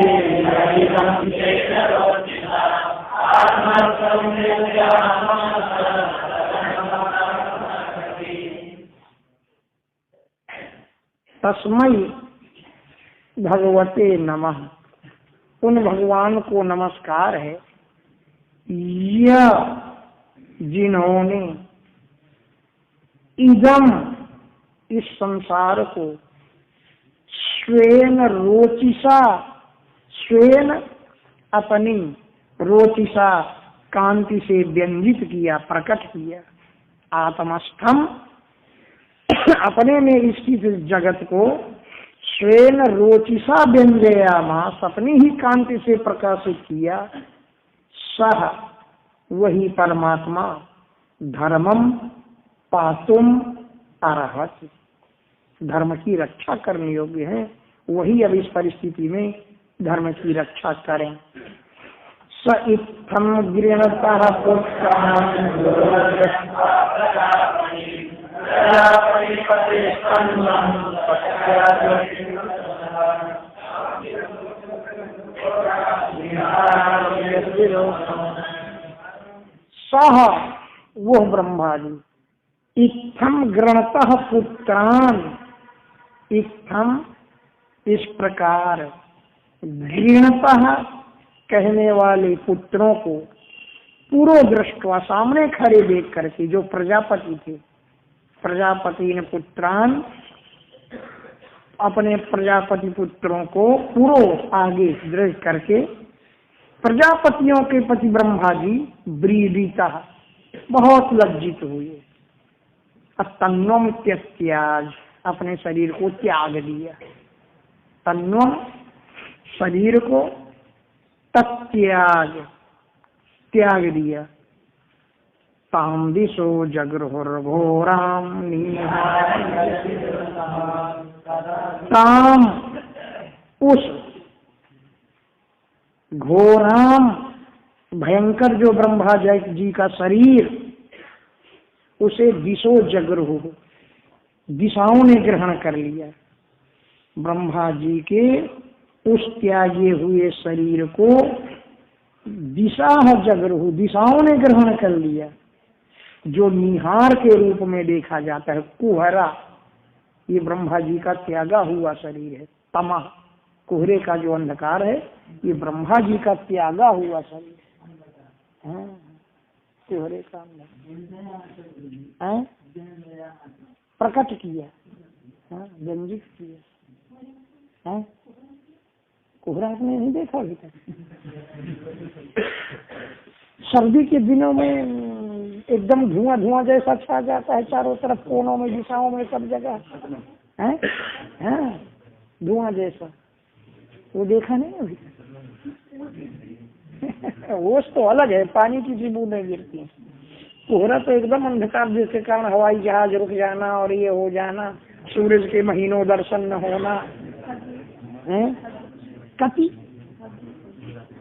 तस्मै भगवते नमः, उन भगवान को नमस्कार है, यह जिन्होंने इदम इस संसार को स्वेन रोचिसा, स्वेन अपनी, रोचिसा कांति से व्यंजित किया, प्रकट किया, आत्मस्थम अपने में स्थित जगत को स्वेन रोचिसा व्यंजयामास, अपनी ही कांति से प्रकाशित किया, सह वही परमात्मा धर्मम पातुम अर्हति, धर्म की रक्षा करने योग्य है, वही अब इस परिस्थिति में धर्म की रक्षा करें। स इत्थम गृणतः सह वो ब्रह्मा जी, इत्थम गृणतः पुत्रान, इत्थम इस प्रकार, गृणतः कहने वाले पुत्रों को, पूर्व दृष्टवा सामने खड़े देख करके, जो प्रजापति थे, प्रजापति ने पुत्रान अपने प्रजापति पुत्रों को पूर्व आगे दृढ़ करके, प्रजापतियों के पति ब्रह्मा जी व्रीडिता बहुत लज्जित हुए, तन्वम त्याज अपने शरीर को त्याग दिया, तन्वम शरीर को, तत्याग त्याग दिया, ताम दिशो जगृहुर्घोराम ताम उस घोराम भयंकर जो ब्रह्मा जी का शरीर, उसे दिशो जगृहु दिशाओं ने ग्रहण कर लिया, ब्रह्मा जी के उस त्यागे हुए शरीर को दिशा जगृहु दिशाओं ने ग्रहण कर लिया, जो निहार के रूप में देखा जाता है, कुहरा, ये ब्रह्मा जी का त्यागा हुआ शरीर है, तमह कोहरे का जो अंधकार है, ये ब्रह्मा जी का त्यागा हुआ शरीर है, कोहरे का प्रकट किया, व्यंजित किया, कोहरा आपने नहीं देखा अभी तक। सर्दी के दिनों में एकदम धुआं धुआं जैसा छा जाता है चारों तरफ, कोनों में, दिशाओं में, सब जगह है धुआं जैसा, वो देखा नहीं अभी वो तो अलग है, पानी की सी बूंदें गिरती हैं, कोहरा तो एकदम अंधकार जिसके कारण हवाई जहाज रुक जाना और ये हो जाना, सूरज के महीनों दर्शन न होना, है कति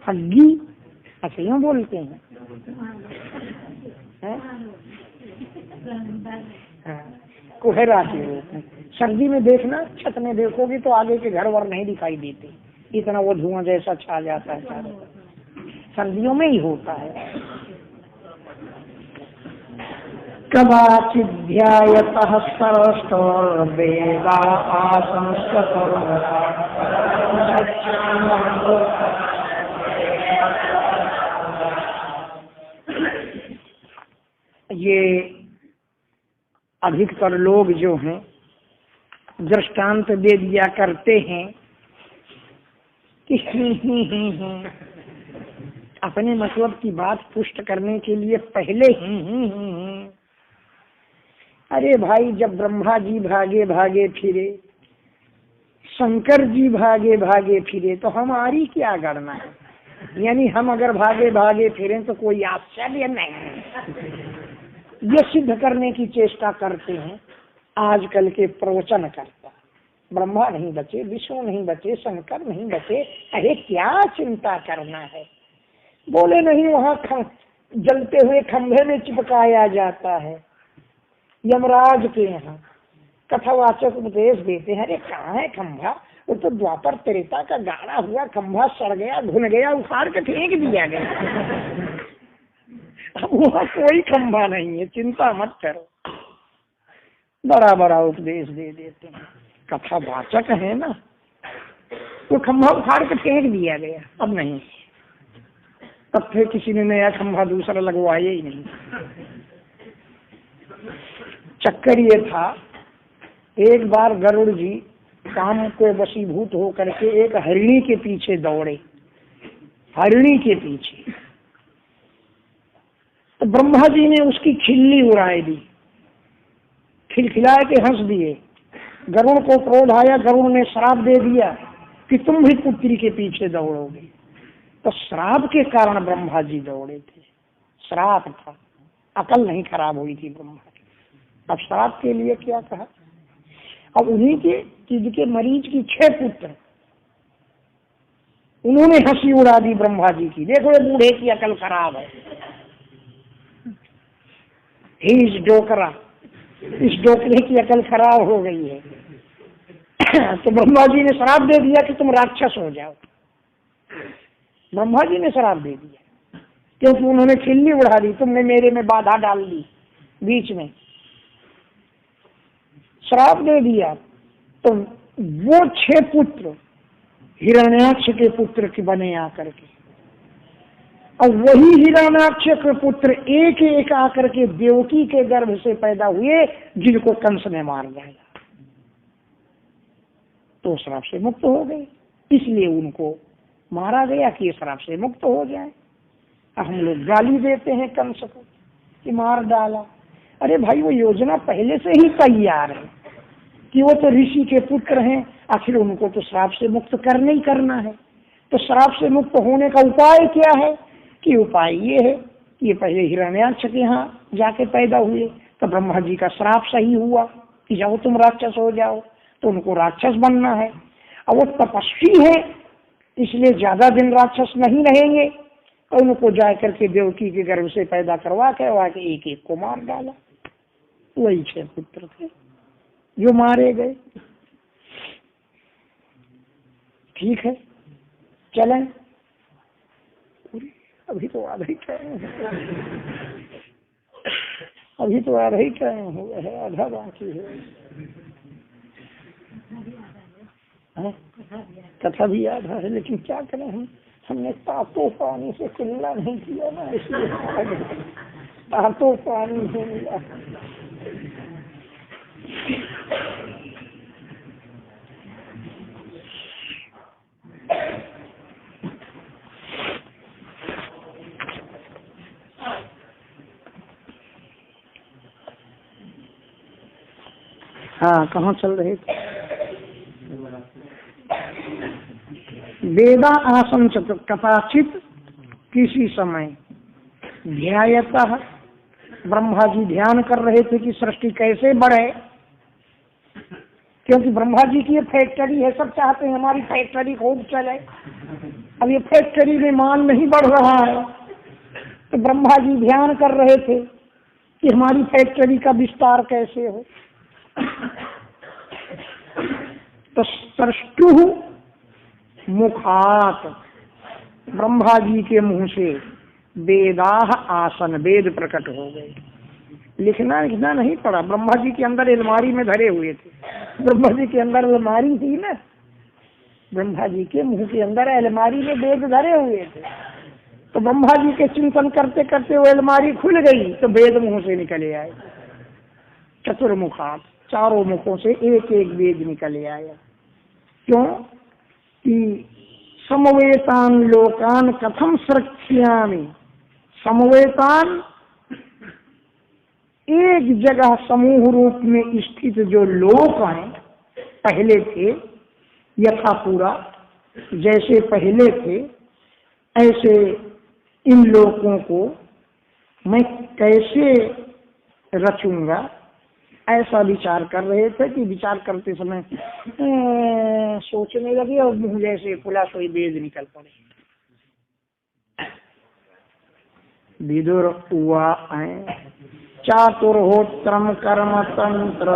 हग्गी, अच्छा यूँ बोलते हैं, कोहरा के रूप में। सर्दी में देखना, छत में देखोगी तो आगे के घर वर नहीं दिखाई देते, इतना वो धुआं जैसा छा जाता है चारों, सर्दियों में ही होता है। कदाचिध्यायतः सरस्तोर्वेदा ये अधिकतर लोग जो हैं दृष्टांत दे दिया करते हैं कि अपने मतलब की बात पुष्ट करने के लिए पहले ही अरे भाई, जब ब्रह्मा जी भागे भागे फिरे, शंकर जी भागे भागे फिरे, तो हमारी क्या गणना है? यानी हम अगर भागे भागे फिरे तो कोई आश्चर्य नहीं। ये सिद्ध करने की चेष्टा करते हैं आजकल के प्रवचन करता, ब्रह्मा नहीं बचे, विष्णु नहीं बचे, शंकर नहीं बचे, अरे क्या चिंता करना है? बोले नहीं, वहाँ जलते हुए खंभे में चिपकाया जाता है, यमराज के यहाँ कथावाचक उपदेश देते हैं। अरे कहाँ है खंभा? वो तो द्वापर त्रेता का गाड़ा हुआ खंभा सड़ गया, धुन गया, उखाड़ के फेंक दिया गया। अब वहाँ कोई खंभा नहीं है, चिंता मत करो। बड़ा बड़ा उपदेश दे देते हैं, कथावाचक है ना, वो खंभा उखाड़ के फेंक दिया गया, अब नहीं। तब फिर किसी ने नया खंभा दूसरा लगवाया ही नहीं। चक्कर ये था, एक बार गरुड़ जी काम को वशीभूत हो करके एक हरिणी के पीछे दौड़े, हरिणी के पीछे। तो ब्रह्मा जी ने उसकी खिल्ली उड़ाई दी, खिलखिला के हंस दिए। गरुड़ को क्रोध आया, गरुड़ ने श्राप दे दिया कि तुम भी पुत्री के पीछे दौड़ोगे। तो श्राप के कारण ब्रह्मा जी दौड़े थे, श्राप था, अकल नहीं खराब हुई थी ब्रह्मा की। अब श्राप के लिए क्या कहा? अब उन्हीं के चीज के मरीज की 6 पुत्र, उन्होंने हंसी उड़ा दी ब्रह्मा जी की, देखो ये बूढ़े की अकल खराब है, ही इस डोकरा, इस डोकरे की अकल खराब हो गई है। तो ब्रह्मा जी ने श्राप दे दिया कि तुम राक्षस हो जाओ। ब्रह्मा जी ने श्राप दे दिया क्योंकि उन्होंने खिल्ली उड़ा दी, तुमने मेरे में बाधा डाल दी, बीच में श्राप दे दिया। तो वो 6 पुत्र हिरण्याक्ष के पुत्र के बने आकर के, और वही हिरण्याक्ष के पुत्र एक एक आकर के देवकी के गर्भ से पैदा हुए, जिनको कंस ने मार दिया। तो श्राप से मुक्त हो गए, इसलिए उनको मारा गया कि ये श्राप से मुक्त हो जाए। हम लोग गाली देते हैं कंस को कि मार डाला। अरे भाई, वो योजना पहले से ही तैयार है कि वो तो ऋषि के पुत्र हैं, आखिर उनको तो श्राप से मुक्त करना ही करना है। तो श्राप से मुक्त होने का उपाय क्या है? कि उपाय ये है कि ये पहले हिरण्याक्ष के यहाँ जाके पैदा हुए, तो ब्रह्मा जी का श्राप सही हुआ कि जाओ तुम राक्षस हो जाओ, तो उनको राक्षस बनना है। अब वो तपस्वी है, इसलिए ज्यादा दिन राक्षस नहीं रहेंगे, और उनको जा करके देवकी के गर्भ से पैदा करवा के एक एक को मार डाला। वही 6 पुत्र थे जो मारे गए। ठीक है, चलें। अभी तो आधा ही टाइम है, अभी तो आधा ही टाइम हुआ है, आधा बाकी है। कथा भी आधा है, लेकिन क्या करें, हमने तातो पानी से कुल्ला नहीं किया ना, इसलिए तातो पानी नहीं मिला। हाँ, कहाँ चल रहे थे? वेदा आसन कदाचित किसी समय ध्यायतः, ब्रह्मा जी ध्यान कर रहे थे कि सृष्टि कैसे बढ़े, क्योंकि ब्रह्मा जी की ये फैक्ट्री है, सब चाहते हैं हमारी फैक्ट्री खूब चले। अब ये फैक्ट्री में माल नहीं बढ़ रहा है, तो ब्रह्मा जी ध्यान कर रहे थे कि हमारी फैक्ट्री का विस्तार कैसे हो। तो सृष्टु मुखात, ब्रह्मा जी के मुंह से वेदाह आसन, वेद प्रकट हो गए। लिखना नहीं पड़ा, ब्रह्मा जी के अंदर अलमारी में धरे हुए थे। ब्रह्मा जी के अंदर अलमारी थी ना, ब्रह्मा जी के मुंह के अंदर अलमारी में वेद धरे हुए थे। तो ब्रह्मा जी के चिंतन करते करते वो अलमारी खुल गई, तो वेद मुंह से निकले आए। चतुर्मुखात, चारों मुखों से एक एक वेद निकले आया। क्यों? कि समवेतान लोकान कथम सुरक्ष्यामि, समवेतान एक जगह समूह रूप में स्थित जो लोक हैं, पहले थे, यथा पूरा जैसे पहले थे, ऐसे इन लोकों को मैं कैसे रचूंगा, ऐसा विचार कर रहे थे। कि विचार करते समय सोचने लगे और मुंह जैसे खुला सोई वेद निकल पड़े। विदुर हुआ चातुर्होत्रम कर्म तंत्र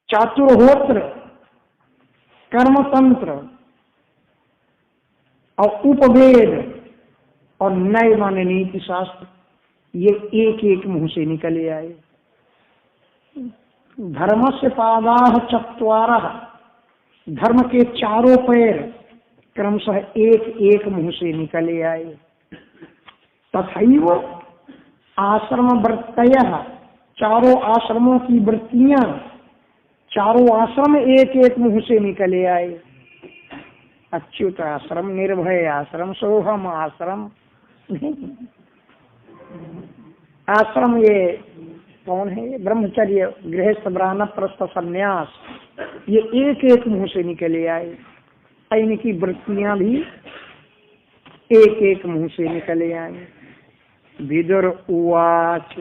चातुर्होत्र, कर्म तंत्र और उपवेद और नए माने नीति शास्त्र, ये एक एक मुंह से निकले आए। धर्मस्य पादाः चत्वारः, धर्म के चारों पैर क्रमशः एक एक मुंह से निकले आए। तथैव आश्रम वृत्तयः, चारों आश्रमों की वृत्तियां, चारों आश्रम एक एक मुंह से निकले आए। अच्युत आश्रम, निर्भय आश्रम, सोहम आश्रम। आश्रम ये कौन है? ये ब्रह्मचर्य, गृहस्थ, वानप्रस्थ, संन्यास, ये एक एक मुंह से निकले आए। इनकी वृत्तियां भी एक एक मुंह से निकले आए। विदुर उवाच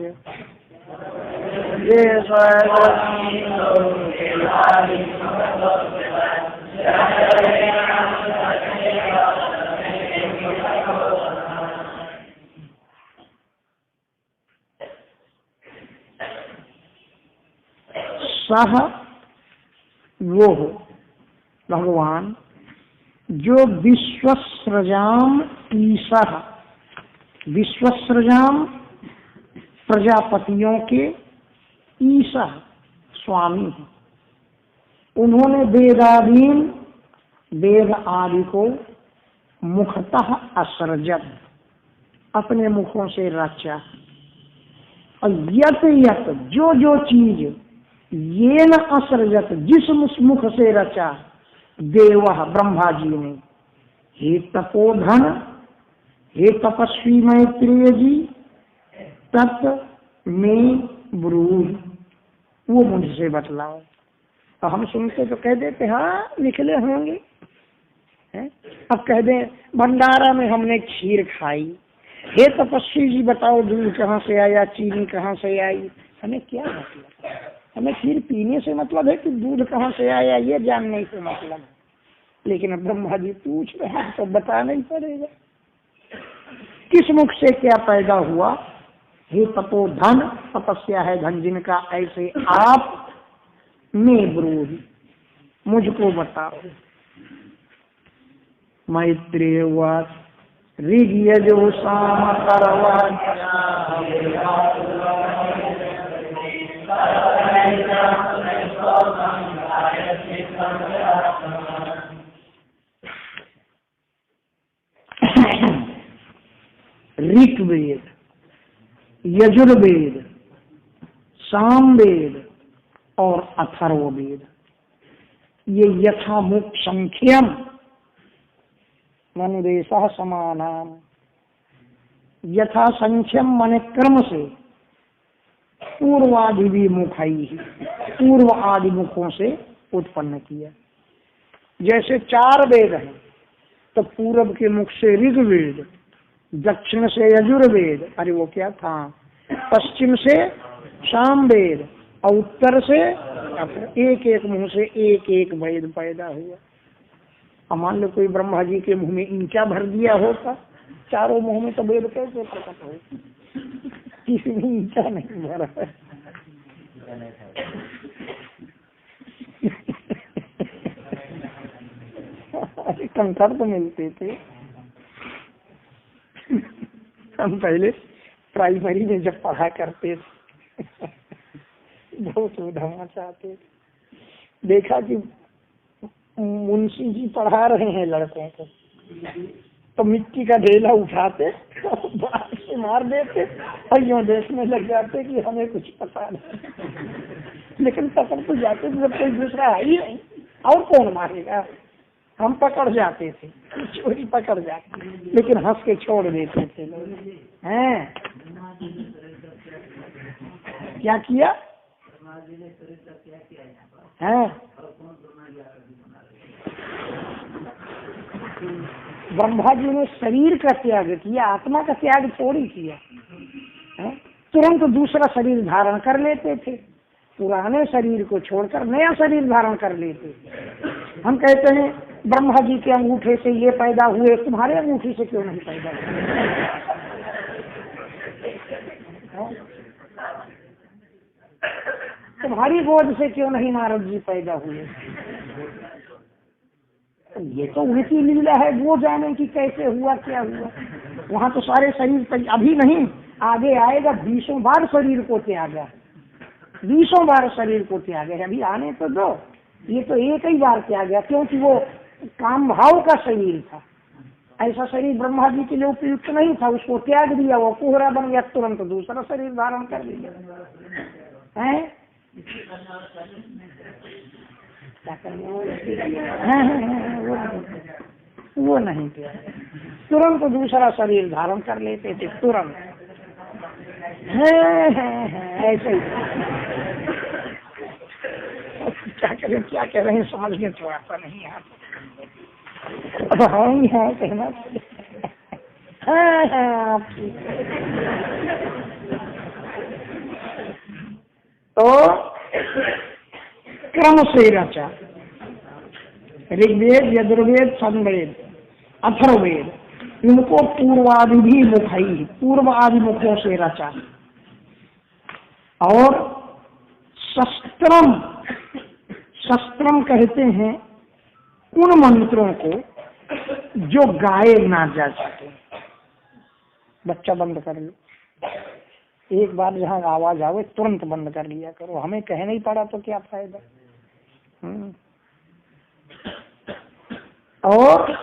सह, वो भगवान जो विश्वसृजाम ईशः, विश्वसृजाम प्रजापतियों के ईशः स्वामी हैं। उन्होंने वेदाधीन, वेद आदि को मुखतः असृजत, अपने मुखों से रचा। और यत यत, जो जो चीज ये न असृजत, जिस मुख से रचा, देव ब्रह्मा जी ने। हे तपोधन, हे तपस्वी मैत्रेय जी, तत् में ब्रूहि, वो मुझसे बतलाओ। तो हम सुनते तो कह देते हाँ निकले होंगे, हैं? अब कह दे भंडारा में हमने खीर खाई, हे तपस्वी जी बताओ दूध कहाँ से आया, चीनी कहाँ से आई। हमें क्या मतलब? हमें खीर पीने से मतलब है कि दूध कहाँ से आया ये जानने से मतलब है। लेकिन अब ब्रह्मा जी पूछ रहे हैं तो बताना ही पड़ेगा किस मुख से क्या पैदा हुआ। हे तपोधन, तपस्या है धन जिनका, ऐसे आप में ब्रूहि, मुझको बताओ। मैत्रेय उवाच ऋग यजु साम अथर्वण ऋग्वेद, यजुर्वेद, सामवेद और अथर्ववेद, ये यथामुख संख्यम मनुदेशः समानाम, यथा संख्यम माने क्रम से, पूर्वादि भी मुखाई, पूर्व आदि मुखों से उत्पन्न किया। जैसे 4 वेद हैं तो पूर्व के मुख से ऋग्वेद, दक्षिण से यजुर्वेद, अरे वो क्या था, पश्चिम से सामवेद और उत्तर से, एक एक मुंह से एक एक वेद पैदा हुआ। अब मान लो कोई ब्रह्मा जी के मुंह में ईंचा भर दिया होता, चारों मुंह में तो वेद कैसे प्रकट हो? किसी में ईंचा नहीं भरा है। कंकड़ तो मिलते थे। हम पहले प्राइमरी में जब पढ़ा करते थे बहुत उधमा चाहते थे, देखा कि मुंशी जी पढ़ा रहे हैं लड़कों को, तो मिट्टी का ढेला उठाते बाहर से मार देते और यूं देखने लग जाते कि हमें कुछ पता नहीं। लेकिन पकड़ तो जाते थे, जब कोई दूसरा है ही नहीं और कौन मारेगा, हम पकड़ जाते थे, चोरी पकड़ जाते, लेकिन हंस के छोड़ देते थे लोग। हैं क्या किया है? ब्रह्मा जी ने शरीर का त्याग किया, आत्मा का त्याग थोड़ी किया है? तुरंत दूसरा शरीर धारण कर लेते थे, पुराने शरीर को छोड़कर नया शरीर धारण कर लेते। हम कहते हैं ब्रह्मा जी के अंगूठे से ये पैदा हुए, तुम्हारे अंगूठे से क्यों नहीं पैदा हुए? तुम्हारी गोद से क्यों नहीं नारद जी पैदा हुए? ये तो उनकी लीला है, वो जाने की कैसे हुआ क्या हुआ। वहाँ तो सारे शरीर अभी नहीं, आगे आएगा 20 बार शरीर को त्यागा, 20 बार शरीर को त्यागे, अभी आने तो दो। ये तो एक ही बार त्यागा, क्योंकि वो काम भाव का शरीर था, ऐसा शरीर ब्रह्मा जी के लिए उपयुक्त नहीं था, उसको त्याग दिया, वो कोहरा बन गया, तुरंत दूसरा शरीर धारण कर लिया है। क्या करेंगे वो नहीं किया, तुरंत दूसरा शरीर धारण कर लेते थे, तुरंत ऐसे ही। क्या कह रहे हैं समझ में थोड़ा सा नहीं आता। हाँ कहना तो क्रम से रचा, ऋग्वेद, यजुर्वेद, सामवेद, अथर्ववेद, इनको पूर्वादि मुखई, पूर्व आदि मुखों से रचा। और शस्त्रम, शस्त्रम कहते हैं उन मंत्रों को जो गाए ना जा सके। बच्चा बंद कर लो, एक बार जहाँ आवाज आवे तुरंत बंद कर लिया करो, हमें कहना ही पड़ा तो क्या फायदा। और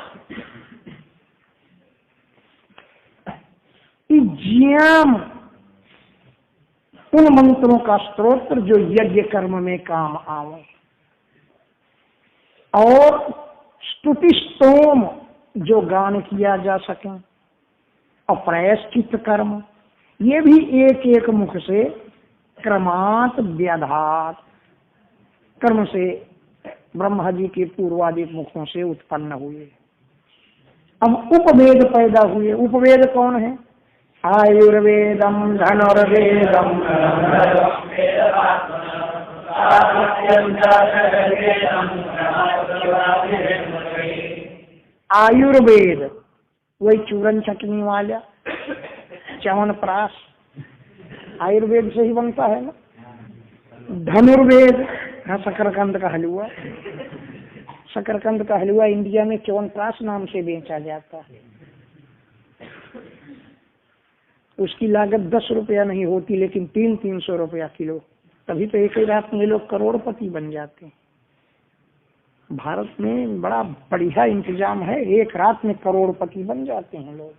ज्ञान, उन मंत्रों का स्तोत्र जो यज्ञ कर्म में काम आवे। और स्तुति स्तोम जो गान किया जा सके। और प्रायश्चित कर्म, ये भी एक एक मुख से क्रमात् व्याधात कर्म से ब्रह्मा जी के पूर्वादि मुखों से उत्पन्न हुए। अब उपवेद पैदा हुए। उपवेद कौन है? आयुर्वेदम, धनुर्वेदम, आयुर्वेद वही चूरन चटनी वाला च्यवनप्राश, आयुर्वेद से ही बनता है ना। धनुर्वेद हाँ, शकरकंद का हलवा, शकरकंद का हलवा इंडिया में च्यवनप्राश नाम से बेचा जाता है। उसकी लागत 10 रुपया नहीं होती, लेकिन 300-300 रुपया किलो। तभी तो एक ही रात में लोग करोड़पति बन जाते हैं। भारत में बड़ा बढ़िया इंतजाम है, एक रात में करोड़पति बन जाते हैं लोग,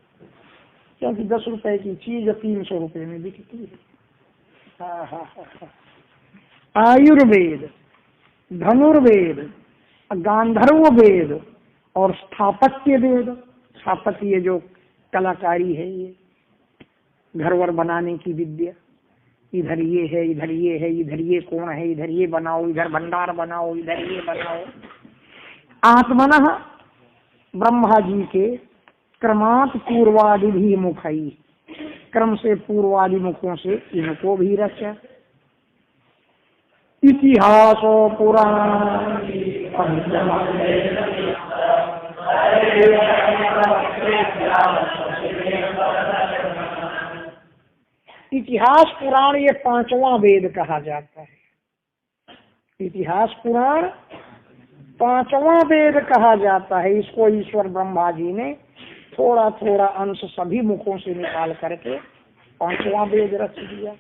क्योंकि 10 रुपए की चीज 300 रुपए में बिकती है। आयुर्वेद, धनुर्वेद, गांधर्व वेद और स्थापत्य वेद। स्थापत्य जो कलाकारी है, ये घर वर बनाने की विद्या, इधर ये है, इधर ये है, इधर ये कोण है, इधर ये बनाओ, इधर भंडार बनाओ, इधर ये बनाओ। आत्मनः ब्रह्मा जी के क्रमात् पूर्वादि भी मुखई, क्रम से पूर्वादि मुखों से इनको भी रचा। इतिहास पुराण इतिहास पुराण ये 5वां वेद कहा जाता है। इतिहास पुराण 5वां वेद कहा जाता है। इसको ईश्वर ब्रह्मा जी ने थोड़ा थोड़ा अंश सभी मुखों से निकाल करके 5वां वेद रच दिया।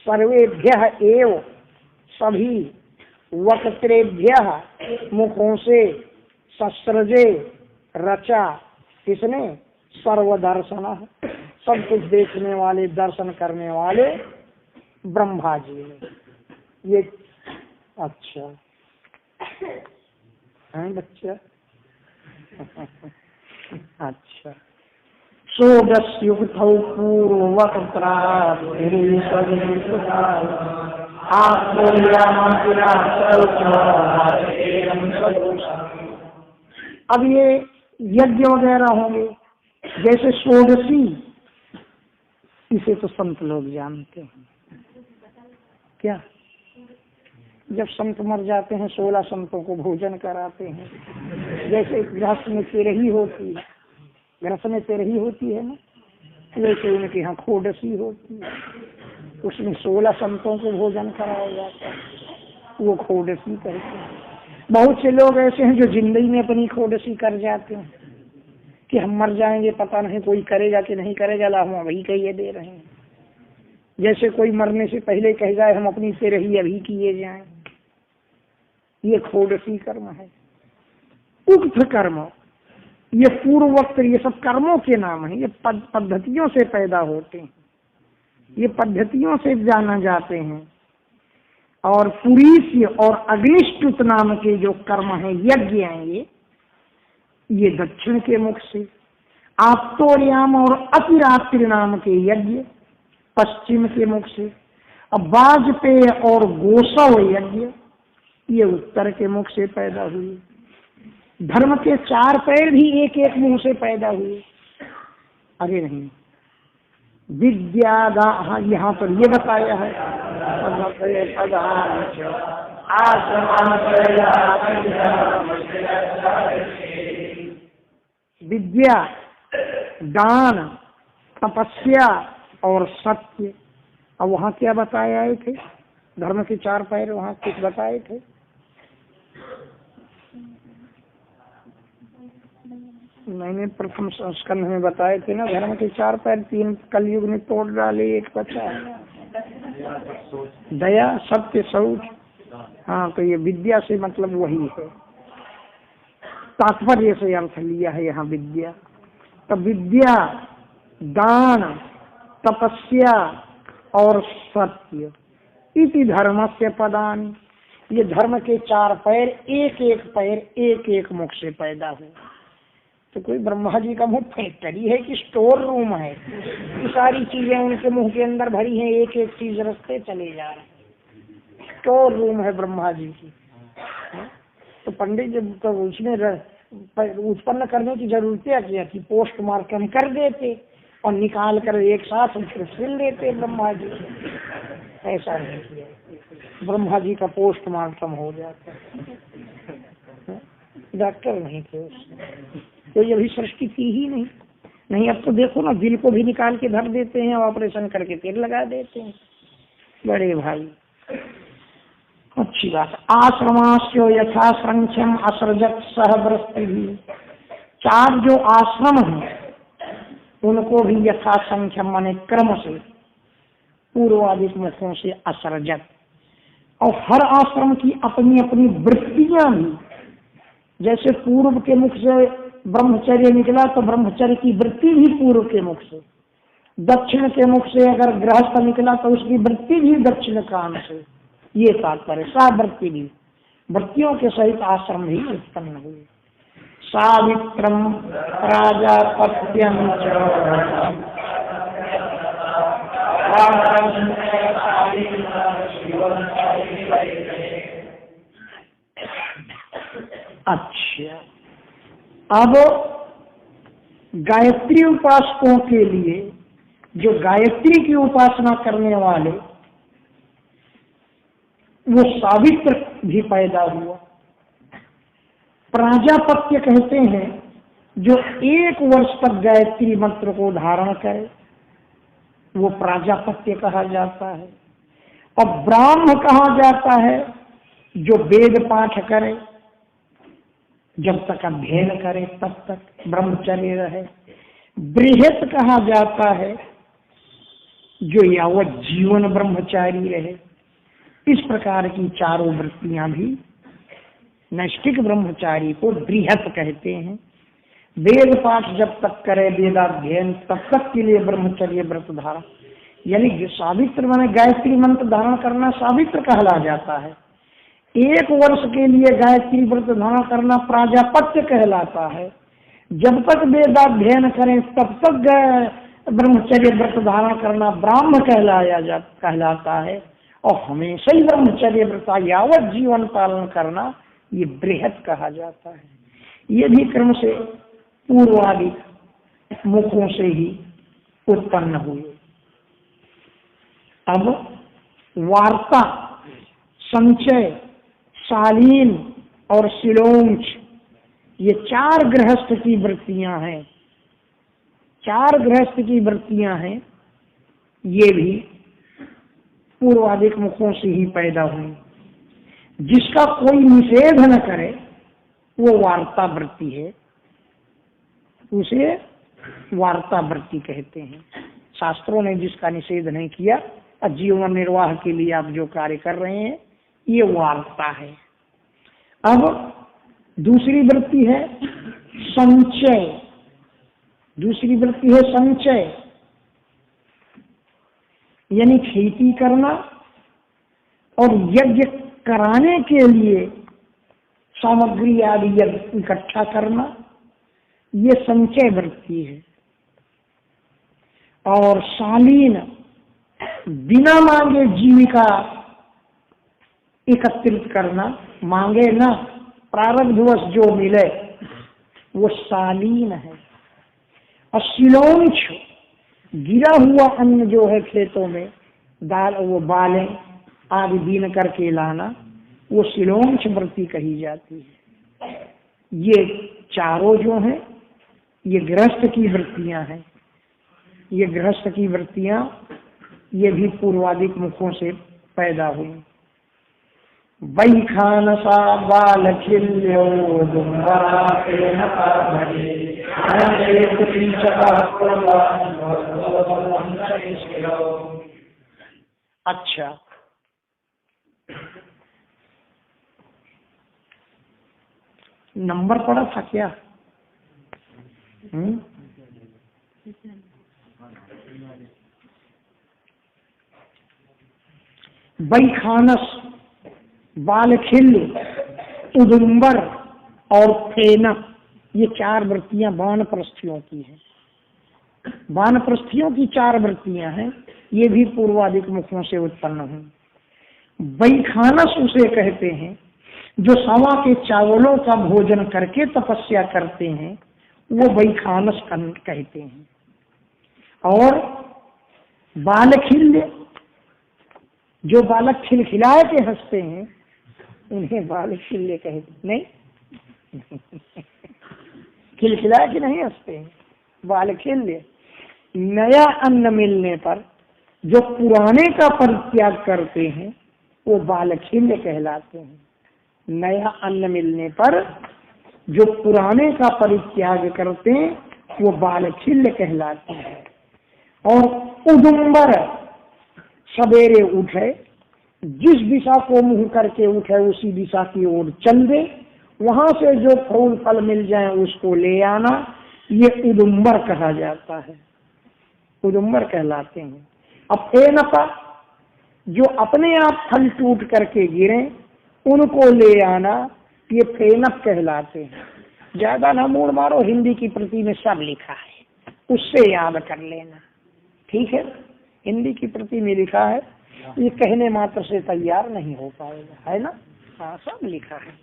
सर्वेभ्यः एव, सभी वक्त्रेभ्यः मुखों से ससृजे रचा। किसने? सर्वदर्शन, सब कुछ देखने वाले, दर्शन करने वाले ब्रह्मा जी ने। ये अच्छा है बच्चा। अच्छा, षोडशयुक्तौ पूर्ववक्त्रा अब ये यज्ञ वगैरह होंगे, जैसे षोडशी, इसे तो संत लोग जानते हैं। क्या? जब संत मर जाते हैं 16 संतों को भोजन कराते हैं। जैसे गृहस्थ में तेरही होती है, गृहस्थ में तेरही होती है ना, वैसे उनके यहाँ खोडसी होती है, उसमें 16 संतों को भोजन कराया जाता है, वो खोडसी कहते हैं। बहुत से लोग ऐसे हैं जो जिंदगी में अपनी खोडसी कर जाते हैं, कि हम मर जाएंगे, पता नहीं कोई करेगा कि नहीं करेगा, ला हम अभी कहिए दे रहे हैं। जैसे कोई मरने से पहले कह जाए हम अपनी से रही अभी किए जाएं, ये खोडसी कर्म है। उक्त कर्म, ये पूर्वोक्त, ये सब कर्मों के नाम है। ये पद्धतियों से पैदा होते हैं, ये पद्धतियों से जाना जाते हैं। और पुरीष्य और अग्निष्टुत नाम के जो कर्म है, यज्ञ हैं, ये दक्षिण के मुख से। आप्तोर्याम और अतिरात्रि नाम के यज्ञ पश्चिम के मुख से। अब वाजपेय और गोसव यज्ञ ये उत्तर के मुख से पैदा हुए। धर्म के 4 पैर भी एक एक मुंह से पैदा हुए। अरे नहीं, विद्या हाँ, यहाँ पर ये बताया है विद्या, दान, तपस्या और सत्य। अब वहाँ क्या बताए थे? धर्म के 4 पैर वहाँ कुछ बताए थे? मैंने प्रथम संस्करण में बताए थे ना, धर्म के 4 पैर, 3 कलयुग ने तोड़ डाले, एक बचा है दया, सत्य, शौच। हाँ, तो ये विद्या से मतलब वही है, तात्पर्य से अर्थ लिया है यहाँ विद्या। तो विद्या, दान, तपस्या और सत्य इति धर्मस्य पदानि। ये धर्म के 4 पैर, एक एक पैर एक एक मुख से पैदा हुए। तो कोई ब्रह्मा जी का मुख फैक्ट्री है कि स्टोर रूम है? ये सारी चीजें उनके मुंह के अंदर भरी हैं, एक एक चीज रखते चले जा रहे हैं। स्टोर रूम है ब्रह्मा जी की। तो पंडित जी तो उसने उत्पन्न करने की जरूरत क्या थी? पोस्टमार्टम कर देते और निकाल कर एक साथ फिर सिल देते ब्रह्मा जी। ऐसा नहीं किया, ब्रह्मा जी का पोस्टमार्टम हो जाता। डॉक्टर नहीं थे उसमें, तो ये भी सृष्टि थी ही नहीं। अब तो देखो ना, दिल को भी निकाल के धर देते हैं, ऑपरेशन करके तेल लगा देते हैं बड़े भाई। अच्छी बात। आश्रमास्यो यथा संख्यम असृजत सहव्रस्ति भी। 4 जो आश्रम हैं उनको भी यथा संख्यम माने क्रम से, पूर्वाधिक मुखों से असृजत। और हर आश्रम की अपनी अपनी वृत्तियां भी, जैसे पूर्व के मुख से ब्रह्मचर्य निकला तो ब्रह्मचर्य की वृत्ति भी पूर्व के मुख से, दक्षिण के मुख से अगर गृहस्थ निकला तो उसकी वृत्ति भी दक्षिण कान से। ये तात्पर्य, सावृत्ति भी, वृत्तियों के सहित आश्रम भी उत्पन्न हुए। सावित्रम प्राजापत्यम अच्छा, अब गायत्री उपासकों के लिए, जो गायत्री की उपासना करने वाले, वो सावित्र भी पैदा हुआ। प्राजापत्य कहते हैं जो 1 वर्ष तक गायत्री मंत्र को धारण करे, वो प्राजापत्य कहा जाता है। और ब्राह्म कहा जाता है जो वेद पाठ करे, जब तक अध्ययन करे तब तक ब्रह्मचर्य रहे। बृहत कहा जाता है जो यावत जीवन ब्रह्मचारी रहे। इस प्रकार की 4 वृत्तियां भी नैष्ठिक ब्रह्मचारी को बृहत कहते हैं। वेद पाठ जब तक करे, वेदाध्ययन, तब तक के लिए ब्रह्मचर्य व्रत धारण, यानी सावित्र माने गायत्री मंत्र धारण करना सावित्र कहला जाता है। 1 वर्ष के लिए गायत्री व्रत धारण करना प्राजापत्य कहलाता है। जब तक वेदाध्ययन करें तब तक ब्रह्मचर्य व्रत धारण करना ब्राह्म कहलाता है। और हमेशा ही ब्रह्मचर्य व्रत यावत जीवन पालन करना ये बृहत कहा जाता है। ये भी क्रम से पूर्वाधिक मुखों से ही उत्पन्न हुए। अब वार्ता, संचय, शालीन और शिलोंच, ये 4 गृहस्थ की वृत्तियां हैं। 4 गृहस्थ की वृत्तियां हैं, ये भी पूर्वाधिक मुखों से ही पैदा हुई। जिसका कोई निषेध न करे वो वार्ता वृत्ति है। उसे वार्ता वृत्ति कहते हैं। शास्त्रों ने जिसका निषेध नहीं किया, जीवन निर्वाह के लिए आप जो कार्य कर रहे हैं, ये वार्ता है। अब दूसरी वृत्ति है संचय। दूसरी वृत्ति है संचय, यानी खेती करना और यज्ञ कराने के लिए सामग्री आदि इकट्ठा करना, ये संचय वृत्ति है। और शालीन, बिना मांगे जीविका एकत्रित करना, मांगे ना, प्रारब्धवश जो मिले वो शालीन है। और शिलोंच, गिरा हुआ अन्न जो है खेतों में, दाल वो बालें आदि बीन करके लाना, वो शिलोंच वृत्ति कही जाती है। ये चारों जो हैं ये गृहस्थ की वृत्तियां हैं। ये गृहस्थ की वृत्तियां ये भी पूर्वादिक मुखों से पैदा हुई। वैखानसा बालखिल्यो दुम्बरातेन पावने अच्छा, नंबर पड़ा था क्या? वैखानस, बालखिल्य, उदुम्बर और फेनक, ये चार वृत्तियां वानप्रस्थियों की हैं। वानप्रस्थियों की चार वृत्तियां हैं, ये भी पूर्वादिक मुखों से उत्पन्न हुई। वैखानस उसे कहते हैं जो सवा के चावलों का भोजन करके तपस्या करते हैं, वो वैखानस कहते हैं। और बालखिल्य, जो बालक खिलखिलाए के हंसते हैं, उन्हें बालखिल्य कहते नहीं। खिलखिलाए के नहीं हंसते हैं, बालखिल्य। नया अन्न मिलने पर जो पुराने का परित्याग करते हैं, वो बालखिल्य कहलाते हैं। नया अन्न मिलने पर जो पुराने का परित्याग करते हैं, वो बालखिल्य कहलाते हैं। और उदुम्बर, सवेरे उठे, जिस दिशा को मुंह करके उठे उसी दिशा की ओर चल दे, वहां से जो फूल फल मिल जाए उसको ले आना, ये उदुम्बर कहा जाता है। उदुम्बर कहलाते हैं। अब फेनपा, जो अपने आप फल टूट करके गिरे उनको ले आना, ये फेनप कहलाते हैं। ज्यादा ना मूड मारो, हिंदी की प्रति में सब लिखा है, उससे याद कर लेना, ठीक है? हिंदी की प्रति में लिखा है, ये कहने मात्र से तैयार नहीं हो पाएगा, है ना? हाँ, सब लिखा है।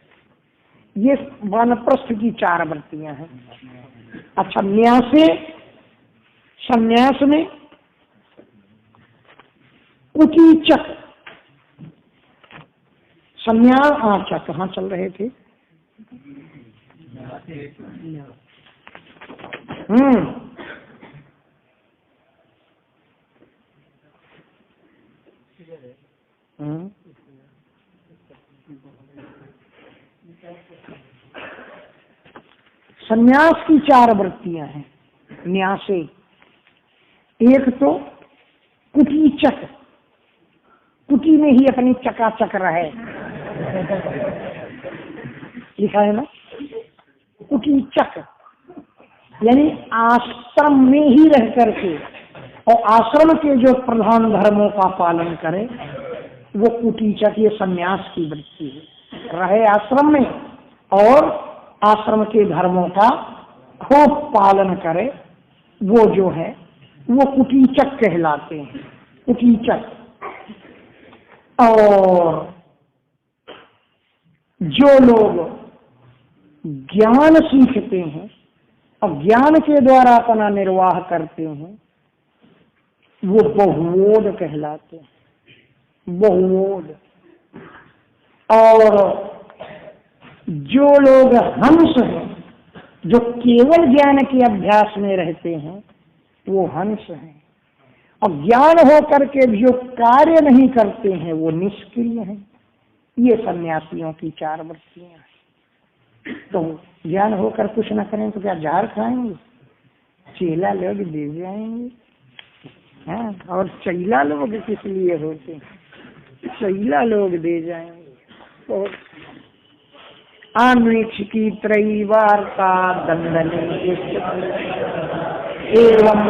ये वानप्रस्थ की चार वृत्तियां हैं। अच्छा, न्यासे, संन्यास में कुटीचक, संन्यास, अच्छा कहाँ चल रहे थे? संन्यास की चार वृत्तियां हैं न्यासे। एक तो कुटीचक, कुटी में ही अपनी चकाचक रहे, लिखा है ना? कुटीचक यानी आश्रम में ही रह करके और आश्रम के जो प्रधान धर्मों का पालन करे, वो कुटीचक, ये संन्यास की वृत्ति है। रहे आश्रम में और आश्रम के धर्मों का खूब पालन करे, वो जो है वो कुटीचक कहलाते हैं। कुटीचक। और जो लोग ज्ञान सीखते हैं और ज्ञान के द्वारा अपना निर्वाह करते हैं, वो बहुवोध कहलाते हैं। बहुवोध। और जो लोग हंस हैं, जो केवल ज्ञान के अभ्यास में रहते हैं, वो हंस हैं। और ज्ञान हो करके जो कार्य नहीं करते हैं, वो निष्क्रिय हैं। ये सन्यासियों की चार वृत्तियां हैं। तो ज्ञान होकर कुछ न करें तो क्या जहर खाएंगे? चेला लोग दे जाएंगे। हाँ, और चैला लोग किस लिए होते हैं? चैला लोग दे जाएंगे। तो अन्वीक्षिकी त्रयी वार्ता दंडने एवं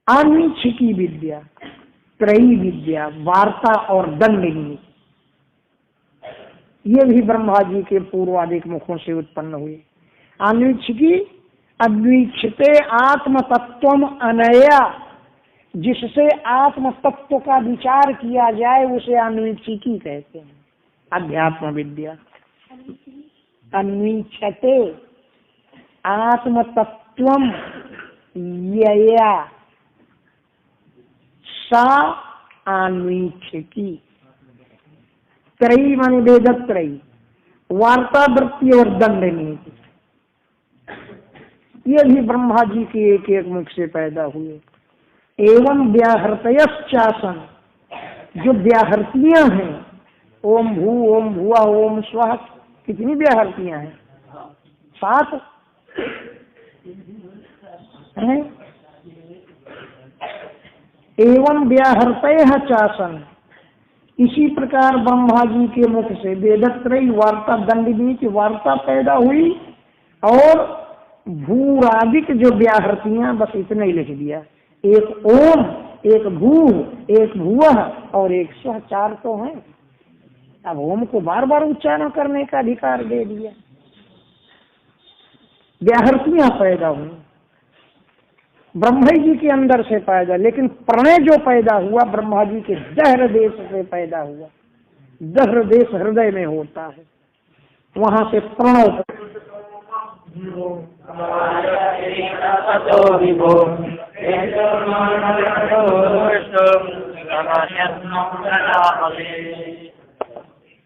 अन्वीक्षिकी विद्या, त्रयी विद्या, वार्ता और दंडनी, ये भी ब्रह्मा जी के पूर्वाधिक मुखों से उत्पन्न हुए। अन्वीक्षिकी, अन्वीक्षिते आत्म तत्व अनया, जिससे आत्म तत्व का विचार किया जाए उसे अन्वीक्षिकी कहते हैं। अध्यात्म विद्या। अन्वीक्षते आत्म तत्वम यया सा अन्वीक्षिकी। त्रयी माने वेद त्रयी, वार्ता, वृत्ति और दंड नीति, ये भी ब्रह्मा जी के एक एक मुख से पैदा हुए। एवं व्याहृतयश्चासन, जो व्याहृतियां हैं, ओम भू, ओम भुआ, ओम स्वः, कितनी व्याहृतियां हैं? 7 हैं। एवं व्याहृतयः चासन, इसी प्रकार ब्रह्मा जी के मुख से वेदत्रयी, वार्ता, दंडनीति, वार्ता पैदा हुई और भूरादिक जो व्याहृतियां, बस इतना ही लिख दिया। एक ओम, एक भू, एक भुवः और एक स्वः, 4 तो हैं। अब ओम को बार बार उच्चारण करने का अधिकार दे दिया। व्याहृतियां पैदा हुई ब्रह्मा जी के अंदर से पैदा, लेकिन प्रणय जो पैदा हुआ ब्रह्मा जी के दह्र देश से पैदा हुआ। दह्र देश हृदय में होता है, वहां से प्रणव।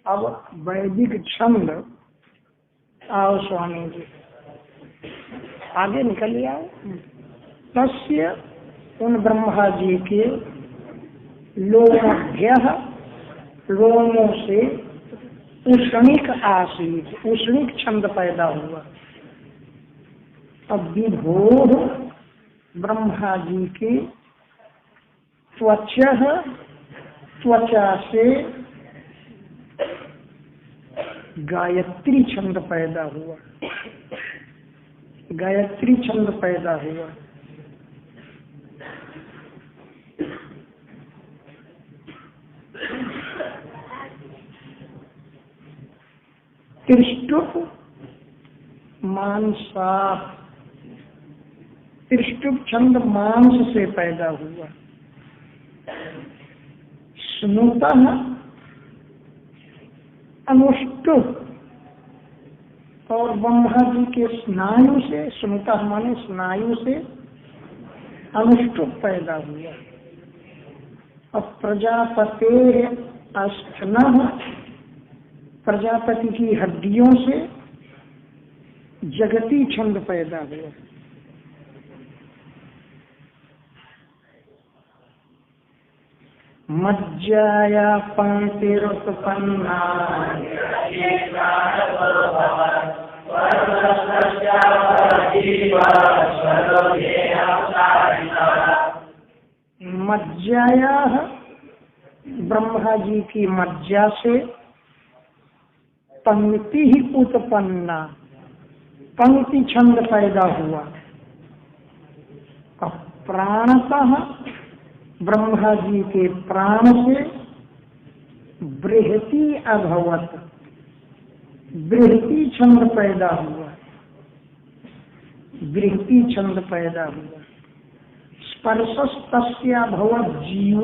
अब वैदिक छंद, आओ स्वामी जी आगे निकल आओ। तस्य, उन ब्रह्मा जी के लोमभ्यः, रोमों से उष्णिक आसीत, उष्णिक छंद पैदा हुआ। अब विभोर, ब्रह्मा जी के त्वचः, त्वचा से गायत्री छंद पैदा हुआ। गायत्री छंद पैदा हुआ। त्रिष्टुप मांसा, त्रिष्टुप छंद मांस से पैदा हुआ। स्नुतः अनुष्टुप, और ब्रह्मा जी के स्नायु से, स्नुतः माने स्नायु से, अनुष्टुप पैदा हुआ। अब प्रजापते अस्थनः, प्रजापति की हड्डियों से जगती छंद पैदा हुआ। मज्जाया पंक्तिरुत्पन्ना, मज्जाया, ब्रह्मा जी की मज्जा से पंक्ति ही उत्पन्ना, पंक्ति छंद पैदा हुआ। अब प्राणतः, ब्रह्मा जी के प्राण से बृहति अभवत, बृहति छंद पैदा हुआ। बृहति छंद पैदा हुआ। स्पर्शस्तस्य भवत जीव,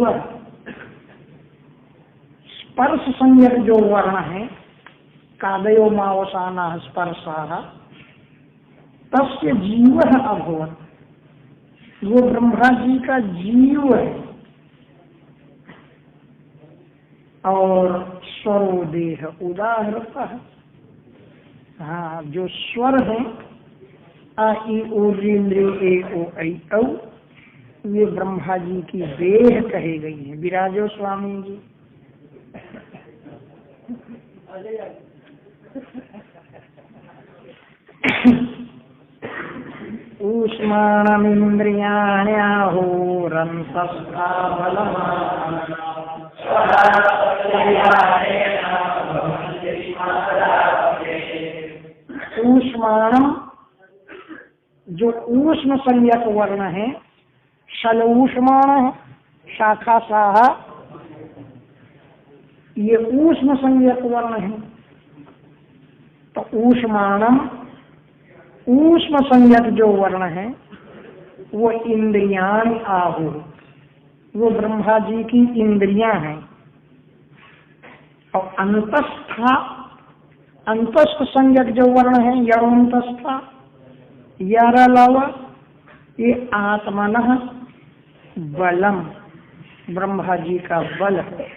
स्पर्श संज्ञक जो वर्ण है, कादयो मावसाना स्पर्शाः, तस्य जीव अभवत, वो ब्रह्मा जी का जीव है। और स्वरो देह उदाहरता है। हाँ, जो स्वर है आ ई ओ ऋ ए ओ ऐ औ, ये ब्रह्मा जी की देह कही गई है। विराजो स्वामी जी। ऊष्माणम, जो ऊष्म संज्ञक वर्ण है, शल ऊष्माण शाखा साह, ये ऊष्म संज्ञक वर्ण है। तो ऊष्माणम, ऊष्म संज्ञक जो वर्ण है वो इंद्रियाणि आहु, वो ब्रह्मा जी की इंद्रियां हैं। और अंतस्था, अंतस्थ संज्ञक जो वर्ण है यणोन्तस्था, यार अलावा ये आत्मनः बलम, ब्रह्मा जी का बल है।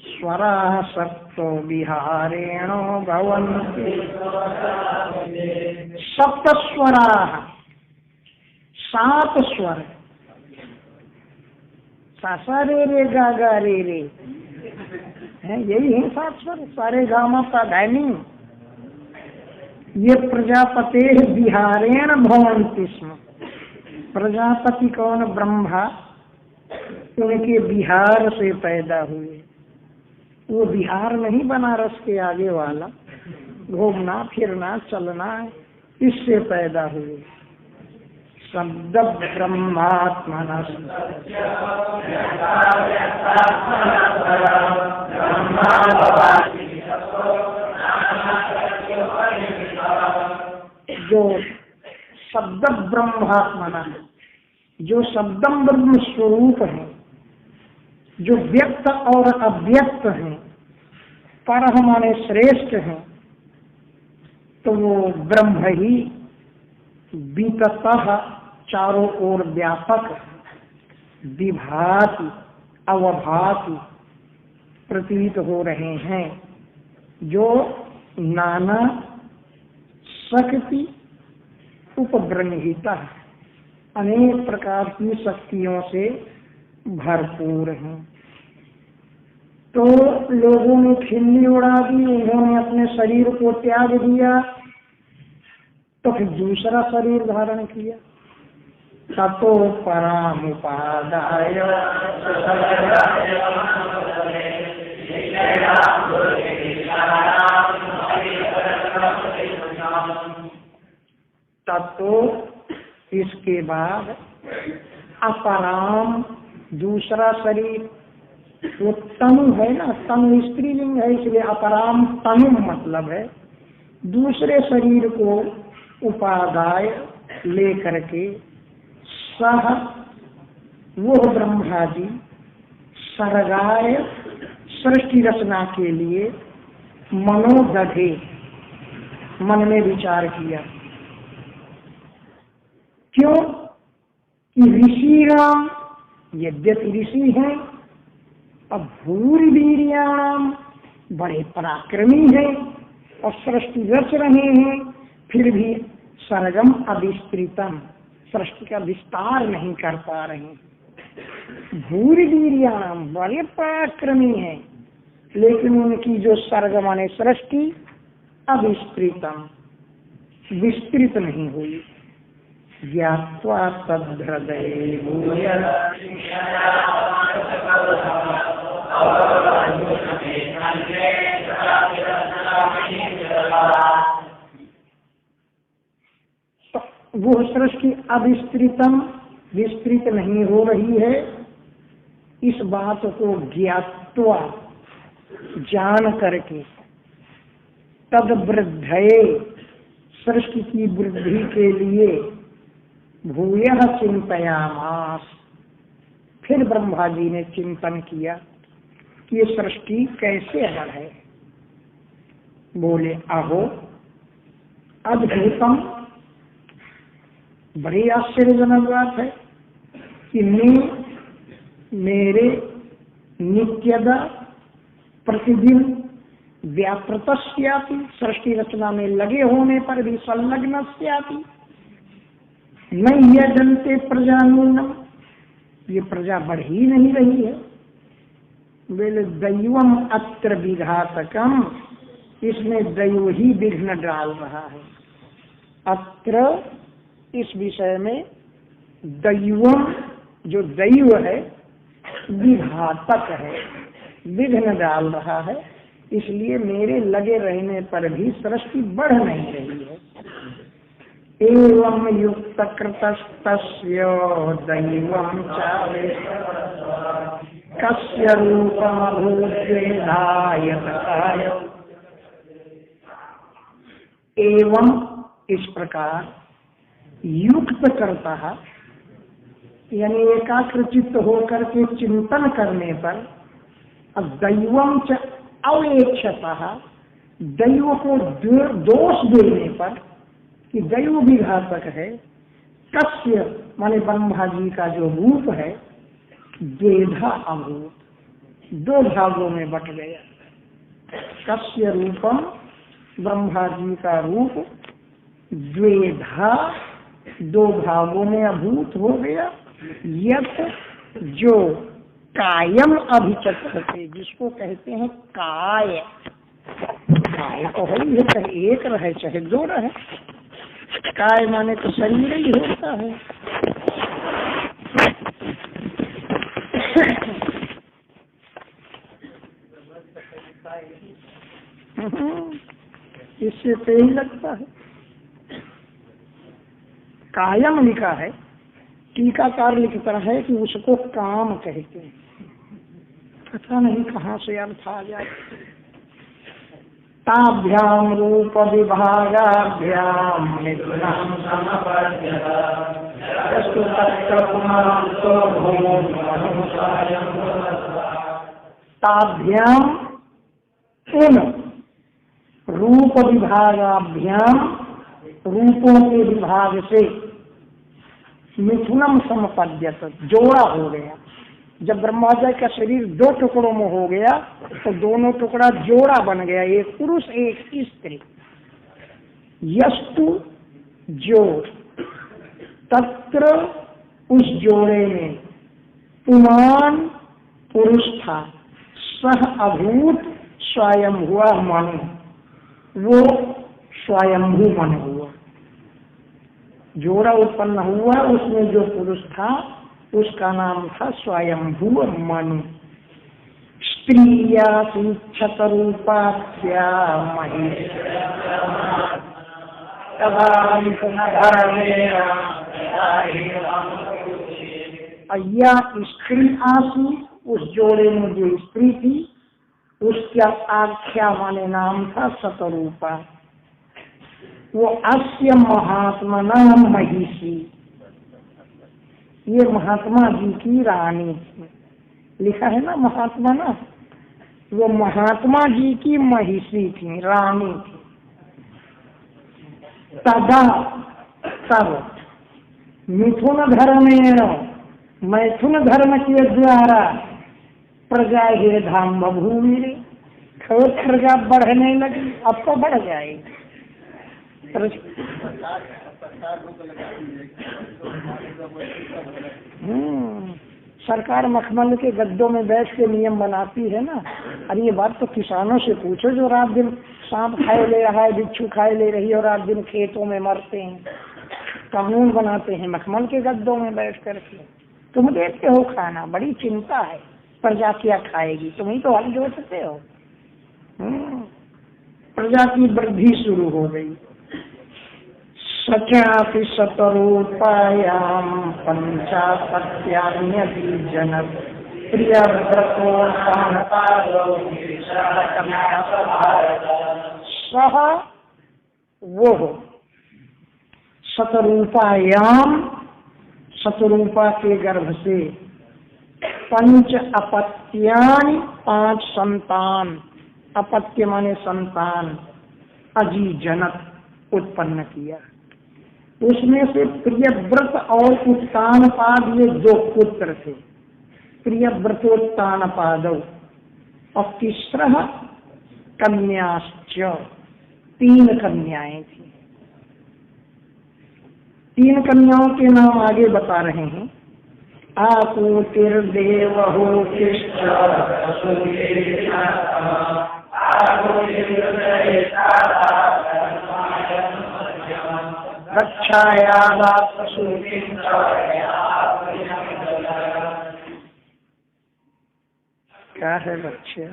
स्वराः सप्तो विहारेणो भवन्ति, सप्त स्वराः, 7 स्वर, सा रे रे गा गा रे रे है, यही है 7 स्वर, सारे गामा का धानी। ये प्रजापते विहारेण भवन्ति स्म, प्रजापति कौन? ब्रह्मा, उनके विहार से पैदा हुए। वो विहार नहीं बनारस के आगे वाला, घूमना फिरना चलना, इससे पैदा हुए। शब्द ब्रह्मात्मना, जो शब्द ब्रह्मात्मना, जो शब्दम ब्रह्म स्वरूप है, जो व्यक्त और अव्यक्त हैं, पर माने श्रेष्ठ हैं, तो वो ब्रह्म ही विततः चारों ओर व्यापक, विभाति अवभाति प्रतीत हो रहे हैं, जो नाना शक्ति उपब्रह्मिता, अनेक प्रकार की शक्तियों से भरपूर हैं। तो लोगों ने खिल्ली उड़ा दी, उन्होंने अपने शरीर को त्याग दिया, तो फिर दूसरा शरीर धारण किया। ततो परामुपादाय ततो, इसके बाद अपराम, दूसरा शरीर, वो तनु है ना, तनु स्त्रीलिंग है, इसलिए अपराम तनु मतलब है दूसरे शरीर को उपादाय लेकर के, सह वो ब्रह्मा जी, सर्गाय सृष्टि रचना के लिए, मनोदधे मन में विचार किया। क्यों कि ऋषि राम यद्यपि ऋषि हैं, अब भूरि वीर्याणाम बड़े पराक्रमी हैं और सृष्टि रच रहे हैं, फिर भी सर्गम अविस्तृतम, सृष्टि का विस्तार नहीं कर पा रहे। भूरि वीर्याणाम बड़े पराक्रमी हैं, लेकिन उनकी जो सर्ग माने सृष्टि अविस्तृतम, विस्तृत नहीं हुई। ज्ञात्वा तद्हृदये भूय वो सृष्टि अविस्तृतम, विस्तृत नहीं हो रही है, इस बात को ज्ञात्वा जान करके, तद वृद्धये सृष्टि की वृद्धि के लिए, भूयः चिंतयामास, फिर ब्रह्मा जी ने चिंतन किया कि ये सृष्टि कैसे बढ़े। बोले अहो अद्भुतम, बड़ी आश्चर्यजनक बात है कि मेरे नित्यदा प्रतिदिन व्यापृतस्यापि, सृष्टि रचना में लगे होने पर भी संलग्नस्यापि, नहीं यह जनते प्रजानूनम, ये प्रजा बढ़ ही नहीं रही है। बोले दैवम अत्र विघातकम, इसमें दैव ही विघ्न डाल रहा है। अत्र इस विषय में दैवम, जो दैव है विघातक है, विघ्न डाल रहा है, इसलिए मेरे लगे रहने पर भी सृष्टि बढ़ नहीं रही है। एवं युक्त कृतस्तस्य दैवं चावे कस्य रूपमभूद्वेधायतकाय। एवं इस प्रकार युक्त करता है, यानी एकाग्रचित्त होकर के चिंतन करने पर दैवम च अवेक्षतः, दैव को दोष देने पर कि दैव भी घातक है, कस्य माने ब्रह्मा जी का जो रूप है द्वेधा अभूत, दो भागों में बट गया। कस्य रूपम, ब्रह्मा जी का रूप द्वेधा, दो भागों में अभूत हो गया। यत जो कायम अभिचक्रते, जिसको कहते हैं काय, काय तो है ही है, चाहे एक रहे चाहे दो रहे, काय माने तो शरीर ही होता है। इससे तो ही लगता है। कायम लिखा है, टीकाकार लिखता है कि उसको काम कहते हैं। पता नहीं कहाँ से अर्थ आ जाए। ताभ्याम रूप विभागाभ्याम मिथुनम ताभ्याम उन रूप विभागाभ्याम, रूपों के विभाग से मिथुनम समपद्यत, जोड़ा हो गया। जब ब्रह्मा जी का शरीर दो टुकड़ों में हो गया तो दोनों टुकड़ा जोड़ा बन गया, एक पुरुष एक स्त्री। यस्तु जो, तत्र उस जोड़े में पुमान पुरुष था, सह अभूत स्वयं हुआ मन, वो स्वयंभू मन हुआ। जोड़ा उत्पन्न हुआ, उसमें जो पुरुष था उसका नाम था स्वयंभू मनु। स्त्रिया शतरूपाख्या अय्या स्त्री आसी, उस जोड़े में जो स्त्री थी उसका आख्या माने नाम था शतरूपा। वो अस्य महात्मा नाम महिषी, ये महात्मा जी की रानी थी। लिखा है ना महात्मा ना, वो महात्मा जी की महिषी थी, रानी थी। तदा तब मिथुन धर्मेण, मैथुन धर्म के द्वारा प्रजा हे धाम बभूमि, प्रजा बढ़ने लगी। अब तो बढ़ जाएगी। सरकार मखमल के गद्दों में बैठ के नियम बनाती है ना। अरे ये बात तो किसानों से पूछो जो रात दिन सांप खाए ले रहा है, बिच्छू खाए ले रही है और रात दिन खेतों में मरते हैं। कानून बनाते हैं मखमल के गद्दों में बैठ करके। तुम देखते हो खाना, बड़ी चिंता है प्रजा क्या खाएगी, तुम ही तो हल जोतते हो। प्रजा की वृद्धि शुरू हो गई। सचापि शतरूपायाम पंचापत्यान्यपि जनक प्रियव्रतो सह वो शतरूपायाम, शतरूपा के गर्भ से पंच अपत्यानि, पांच संतान, अपत्य माने संतान, अजी जनक उत्पन्न किया। उसमें से प्रियव्रत और उत्तानपाद ये दो पुत्र थे, प्रियव्रतोत्तानपादौ, और तीसरा कन्याश्च, तीन कन्याएं थी। तीन कन्याओं के नाम आगे बता रहे हैं। आपूतिर्देवहो रक्षाया प्रसूति। क्या है रक्षा?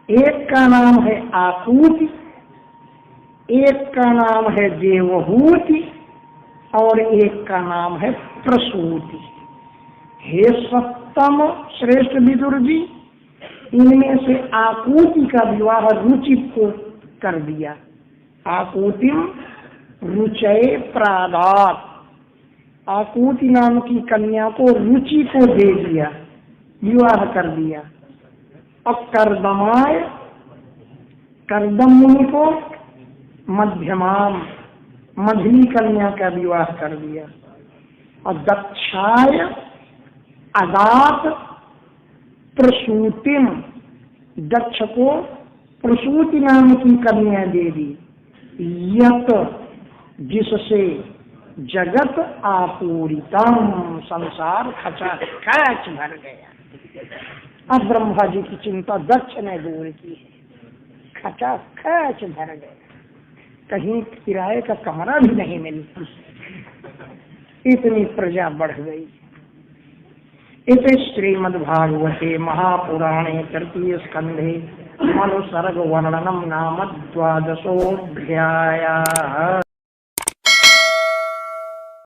एक का नाम है आकूति, एक का नाम है देवहूति और एक का नाम है प्रसूति। हे सप्तम श्रेष्ठ विदुर जी, इनमें से आकूति का विवाह रुचि को कर दिया। आकूतिम रुचये प्रादात, आकूति नाम की कन्या को रुचि को दे दिया, विवाह कर दिया। अब कर्दमाय, कर्दम मुनि को मध्यमाम, मध्यमी कन्या का विवाह कर दिया। और दक्षाय अदात प्रसूतिम, दक्ष को प्रसूति नाम की कन्या दे दी। यत, जिससे जगत आपूरितम, संसार खचाखच भर गया। अब ब्रह्मा जी की चिंता दक्ष ने दूर की है, खचाखच भर गया, कहीं किराए का कमरा भी नहीं मिलता, इतनी प्रजा बढ़ गई। इति श्रीमद्भागवते महापुराणे तृतीय स्कंधे मनु सर्ग वर्णनम नाम 12वाध्यायः।